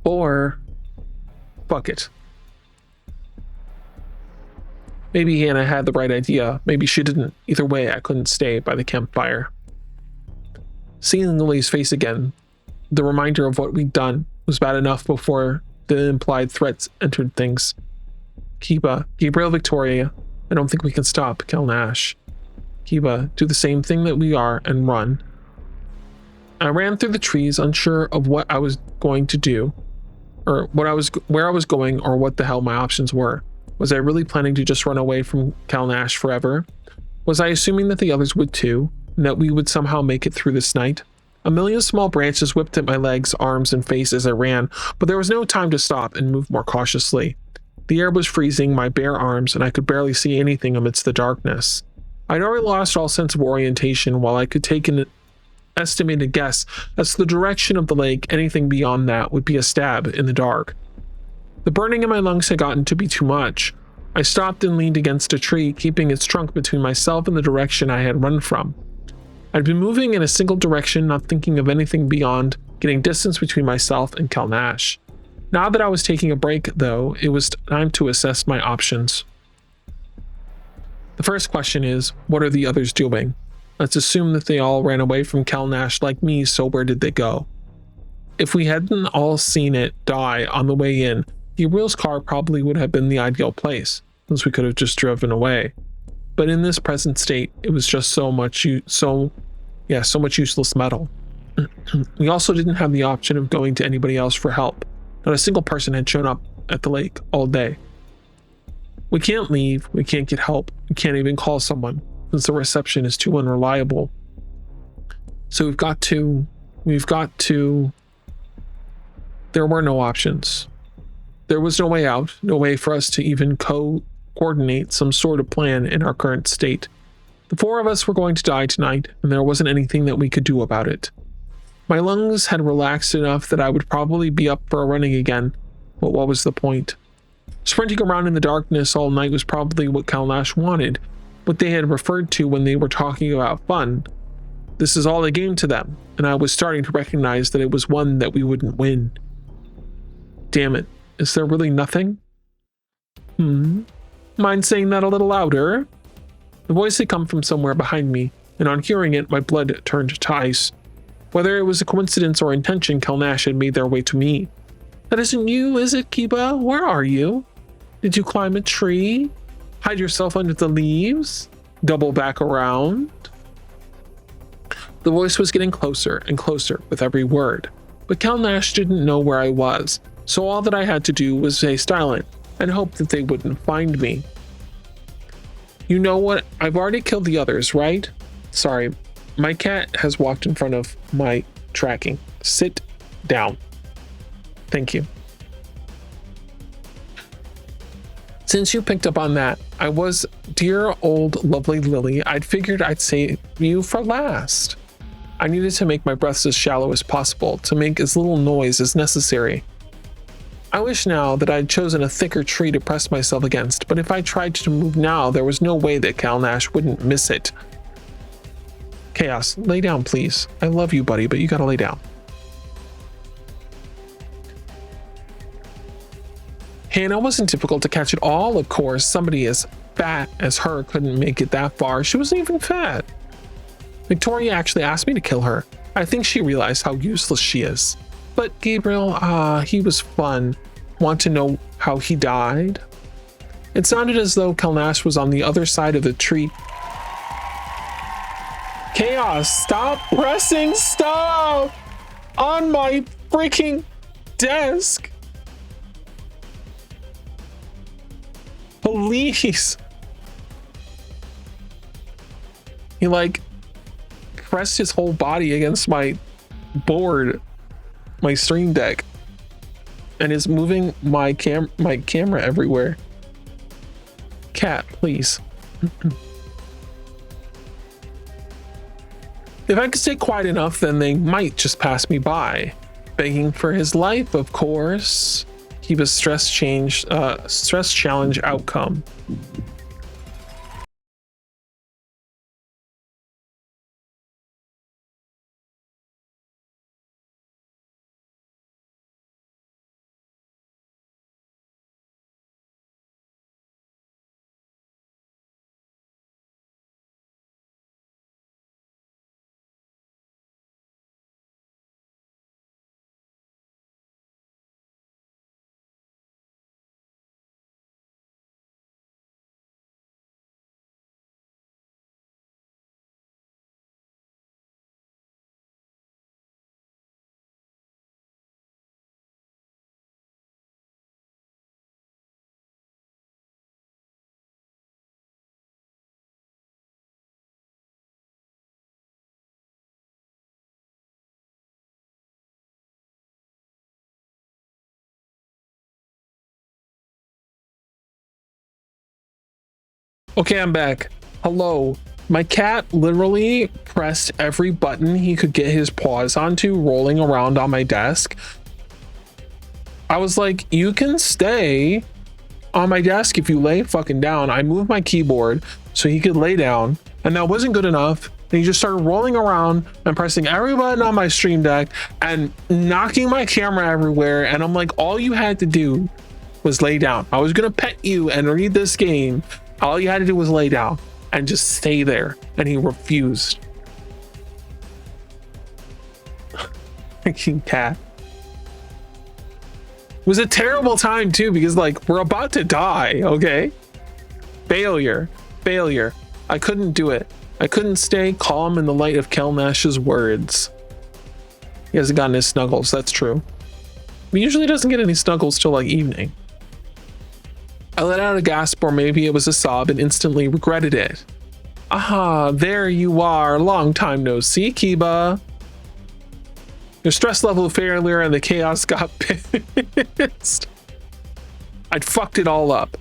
4. Fuck it. Maybe Hannah had the right idea. Maybe she didn't. Either way, I couldn't stay by the campfire. Seeing Lily's face again, the reminder of what we'd done was bad enough before the implied threats entered things. Kiba, Gabriel, Victoria, I don't think we can stop Kelnash. Kiba, do the same thing that we are and run. I ran through the trees, unsure of what I was going to do, or where I was going, or what the hell my options were. Was I really planning to just run away from Kelnash forever? Was I assuming that the others would too, and that we would somehow make it through this night? A million small branches whipped at my legs, arms, and face as I ran, but there was no time to stop and move more cautiously. The air was freezing my bare arms, and I could barely see anything amidst the darkness. I'd already lost all sense of orientation. While I could take an estimated guess as to the direction of the lake, anything beyond that would be a stab in the dark. The burning in my lungs had gotten to be too much. I stopped and leaned against a tree, keeping its trunk between myself and the direction I had run from. I'd been moving in a single direction, not thinking of anything beyond getting distance between myself and Kelnash. Now that I was taking a break, though, it was time to assess my options. The first question is, what are the others doing? Let's assume that they all ran away from Kelnash like me, so where did they go? If we hadn't all seen it die on the way in, Gabriel's car probably would have been the ideal place, since we could have just driven away. But in this present state, it was just so much useless metal. We also didn't have the option of going to anybody else for help. Not a single person had shown up at the lake all day. We can't leave, we can't get help, we can't even call someone, since the reception is too unreliable. So we've got to... There were no options. There was no way out, no way for us to even coordinate some sort of plan in our current state. The 4 of us were going to die tonight, and there wasn't anything that we could do about it. My lungs had relaxed enough that I would probably be up for a running again, but what was the point? Sprinting around in the darkness all night was probably what Kelnash wanted, what they had referred to when they were talking about fun. This is all a game to them, and I was starting to recognize that it was one that we wouldn't win. Damn it, is there really nothing? Mind saying that a little louder? The voice had come from somewhere behind me, and on hearing it, my blood turned to ice. Whether it was a coincidence or intention, Kelnash had made their way to me. That isn't you, is it, Kiba? Where are you? Did you climb a tree? Hide yourself under the leaves? Double back around? The voice was getting closer and closer with every word, but Kelnash didn't know where I was, so all that I had to do was stay silent and hope that they wouldn't find me. You know what? I've already killed the others, right? Sorry, my cat has walked in front of my tracking. Sit down. Thank you. Since you picked up on that, I was dear old lovely Lily. I'd figured I'd save you for last. I needed to make my breaths as shallow as possible, to make as little noise as necessary. I wish now that I'd chosen a thicker tree to press myself against, but if I tried to move now, there was no way that Kelnash wouldn't miss it. Chaos, lay down, please. I love you, buddy, but you gotta lay down. Hannah wasn't difficult to catch at all, of course. Somebody as fat as her couldn't make it that far. She wasn't even fat. Victoria actually asked me to kill her. I think she realized how useless she is. But Gabriel, he was fun. Want to know how he died? It sounded as though Kelnash was on the other side of the tree. Chaos, stop pressing stop on my freaking desk. Please. He like pressed his whole body against my board, my stream deck, and is moving my camera everywhere. Cat, please. If I could stay quiet enough, then they might just pass me by. Begging for his life, of course. Keep a stress challenge outcome. Okay, I'm back. Hello. My cat literally pressed every button he could get his paws onto, rolling around on my desk. I was like, you can stay on my desk if you lay fucking down. I moved my keyboard so he could lay down, and that wasn't good enough. And he just started rolling around and pressing every button on my stream deck and knocking my camera everywhere. And I'm like, all you had to do was lay down. I was gonna pet you and read this game. All you had to do was lay down and just stay there. And he refused. Freaking cat. It was a terrible time too, because like we're about to die. Okay. Failure. I couldn't do it. I couldn't stay calm in the light of Kelnash's words. He hasn't gotten his snuggles. That's true. He usually doesn't get any snuggles till like evening. I let out a gasp, or maybe it was a sob, and instantly regretted it. Aha, there you are. Long time no see, Kiba. Your stress level failure and the chaos got pissed. I'd fucked it all up.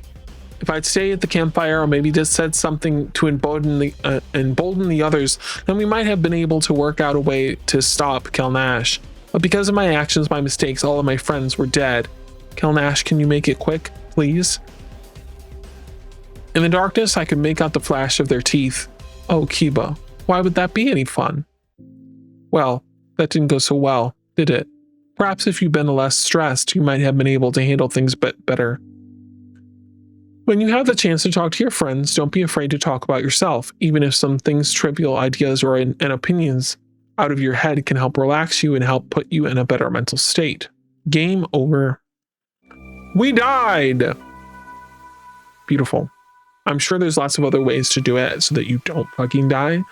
If I'd stayed at the campfire, or maybe just said something to embolden the others, then we might have been able to work out a way to stop Kelnash. But because of my actions, my mistakes, all of my friends were dead. Kelnash, can you make it quick, please? In the darkness, I could make out the flash of their teeth. Oh, Kiba, why would that be any fun? Well, that didn't go so well, did it? Perhaps if you'd been less stressed, you might have been able to handle things better. When you have the chance to talk to your friends, don't be afraid to talk about yourself, even if some things, trivial ideas, or and opinions out of your head can help relax you and help put you in a better mental state. Game over. We died! Beautiful. I'm sure there's lots of other ways to do it so that you don't fucking die.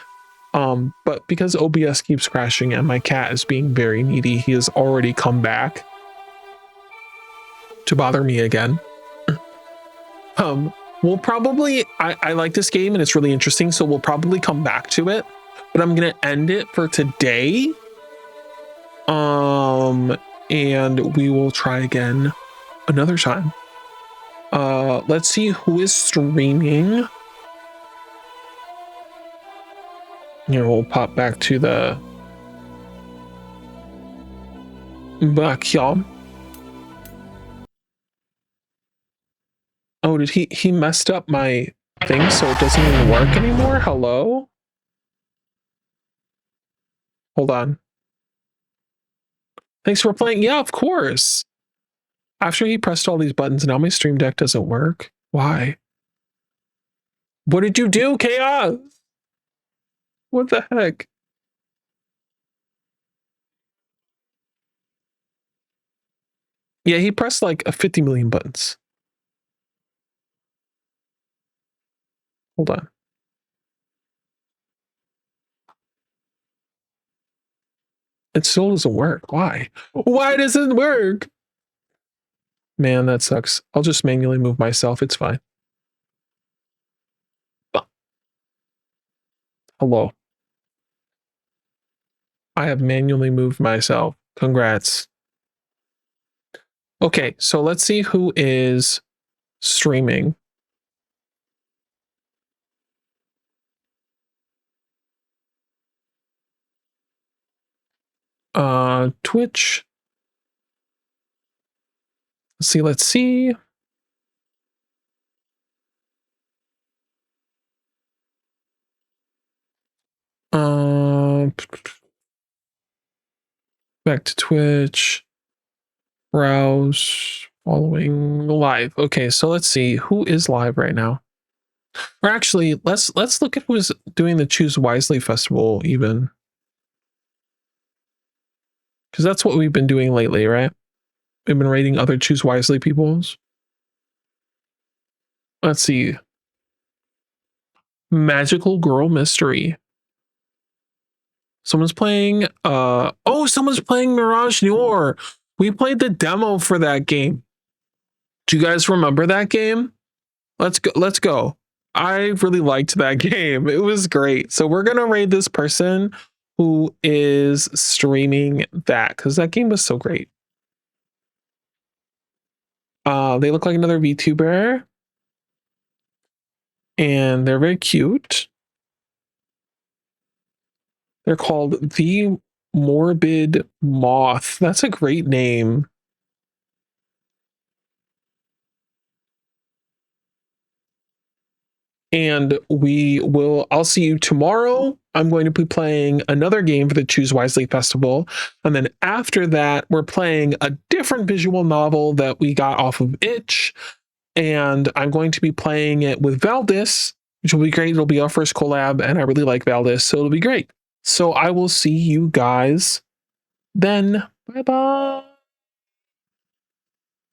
But because OBS keeps crashing and my cat is being very needy, he has already come back to bother me again. We'll probably, I like this game and it's really interesting, so we'll probably come back to it, but I'm gonna end it for today. And we will try again another time. Let's see who is streaming. Here, we'll pop back to the back, y'all. Oh, did he messed up my thing so it doesn't even work anymore? Hello? Hold on. Thanks for playing. Yeah, of course. After he pressed all these buttons, now my stream deck doesn't work. Why? What did you do, Chaos? What the heck? Yeah, he pressed like a 50 million buttons. Hold on. It still doesn't work. Why? Why doesn't it work? Man, that sucks. I'll just manually move myself. It's fine. Hello. I have manually moved myself. Congrats. Okay, so let's see who is streaming. Twitch. Let's see. Back to Twitch. Browse. Following live. Okay, so let's see who is live right now. Or actually, let's look at who's doing the Choose Wisely Festival even. Because that's what we've been doing lately, right? We've been rating other Choose Wisely peoples. Let's see. Magical Girl Mystery. Someone's playing someone's playing Mirage Noir. We played the demo for that game. Do you guys remember that game? Let's go. I really liked that game. It was great. So we're gonna raid this person who is streaming that because that game was so great. They look like another VTuber. And they're very cute. They're called The Morbid Moth. That's a great name. And I'll see you tomorrow. I'm going to be playing another game for the Choose Wisely Festival. And then after that, we're playing a different visual novel that we got off of Itch. And I'm going to be playing it with Valdis, which will be great. It'll be our first collab, and I really like Valdis, so it'll be great. So I will see you guys then. Bye-bye.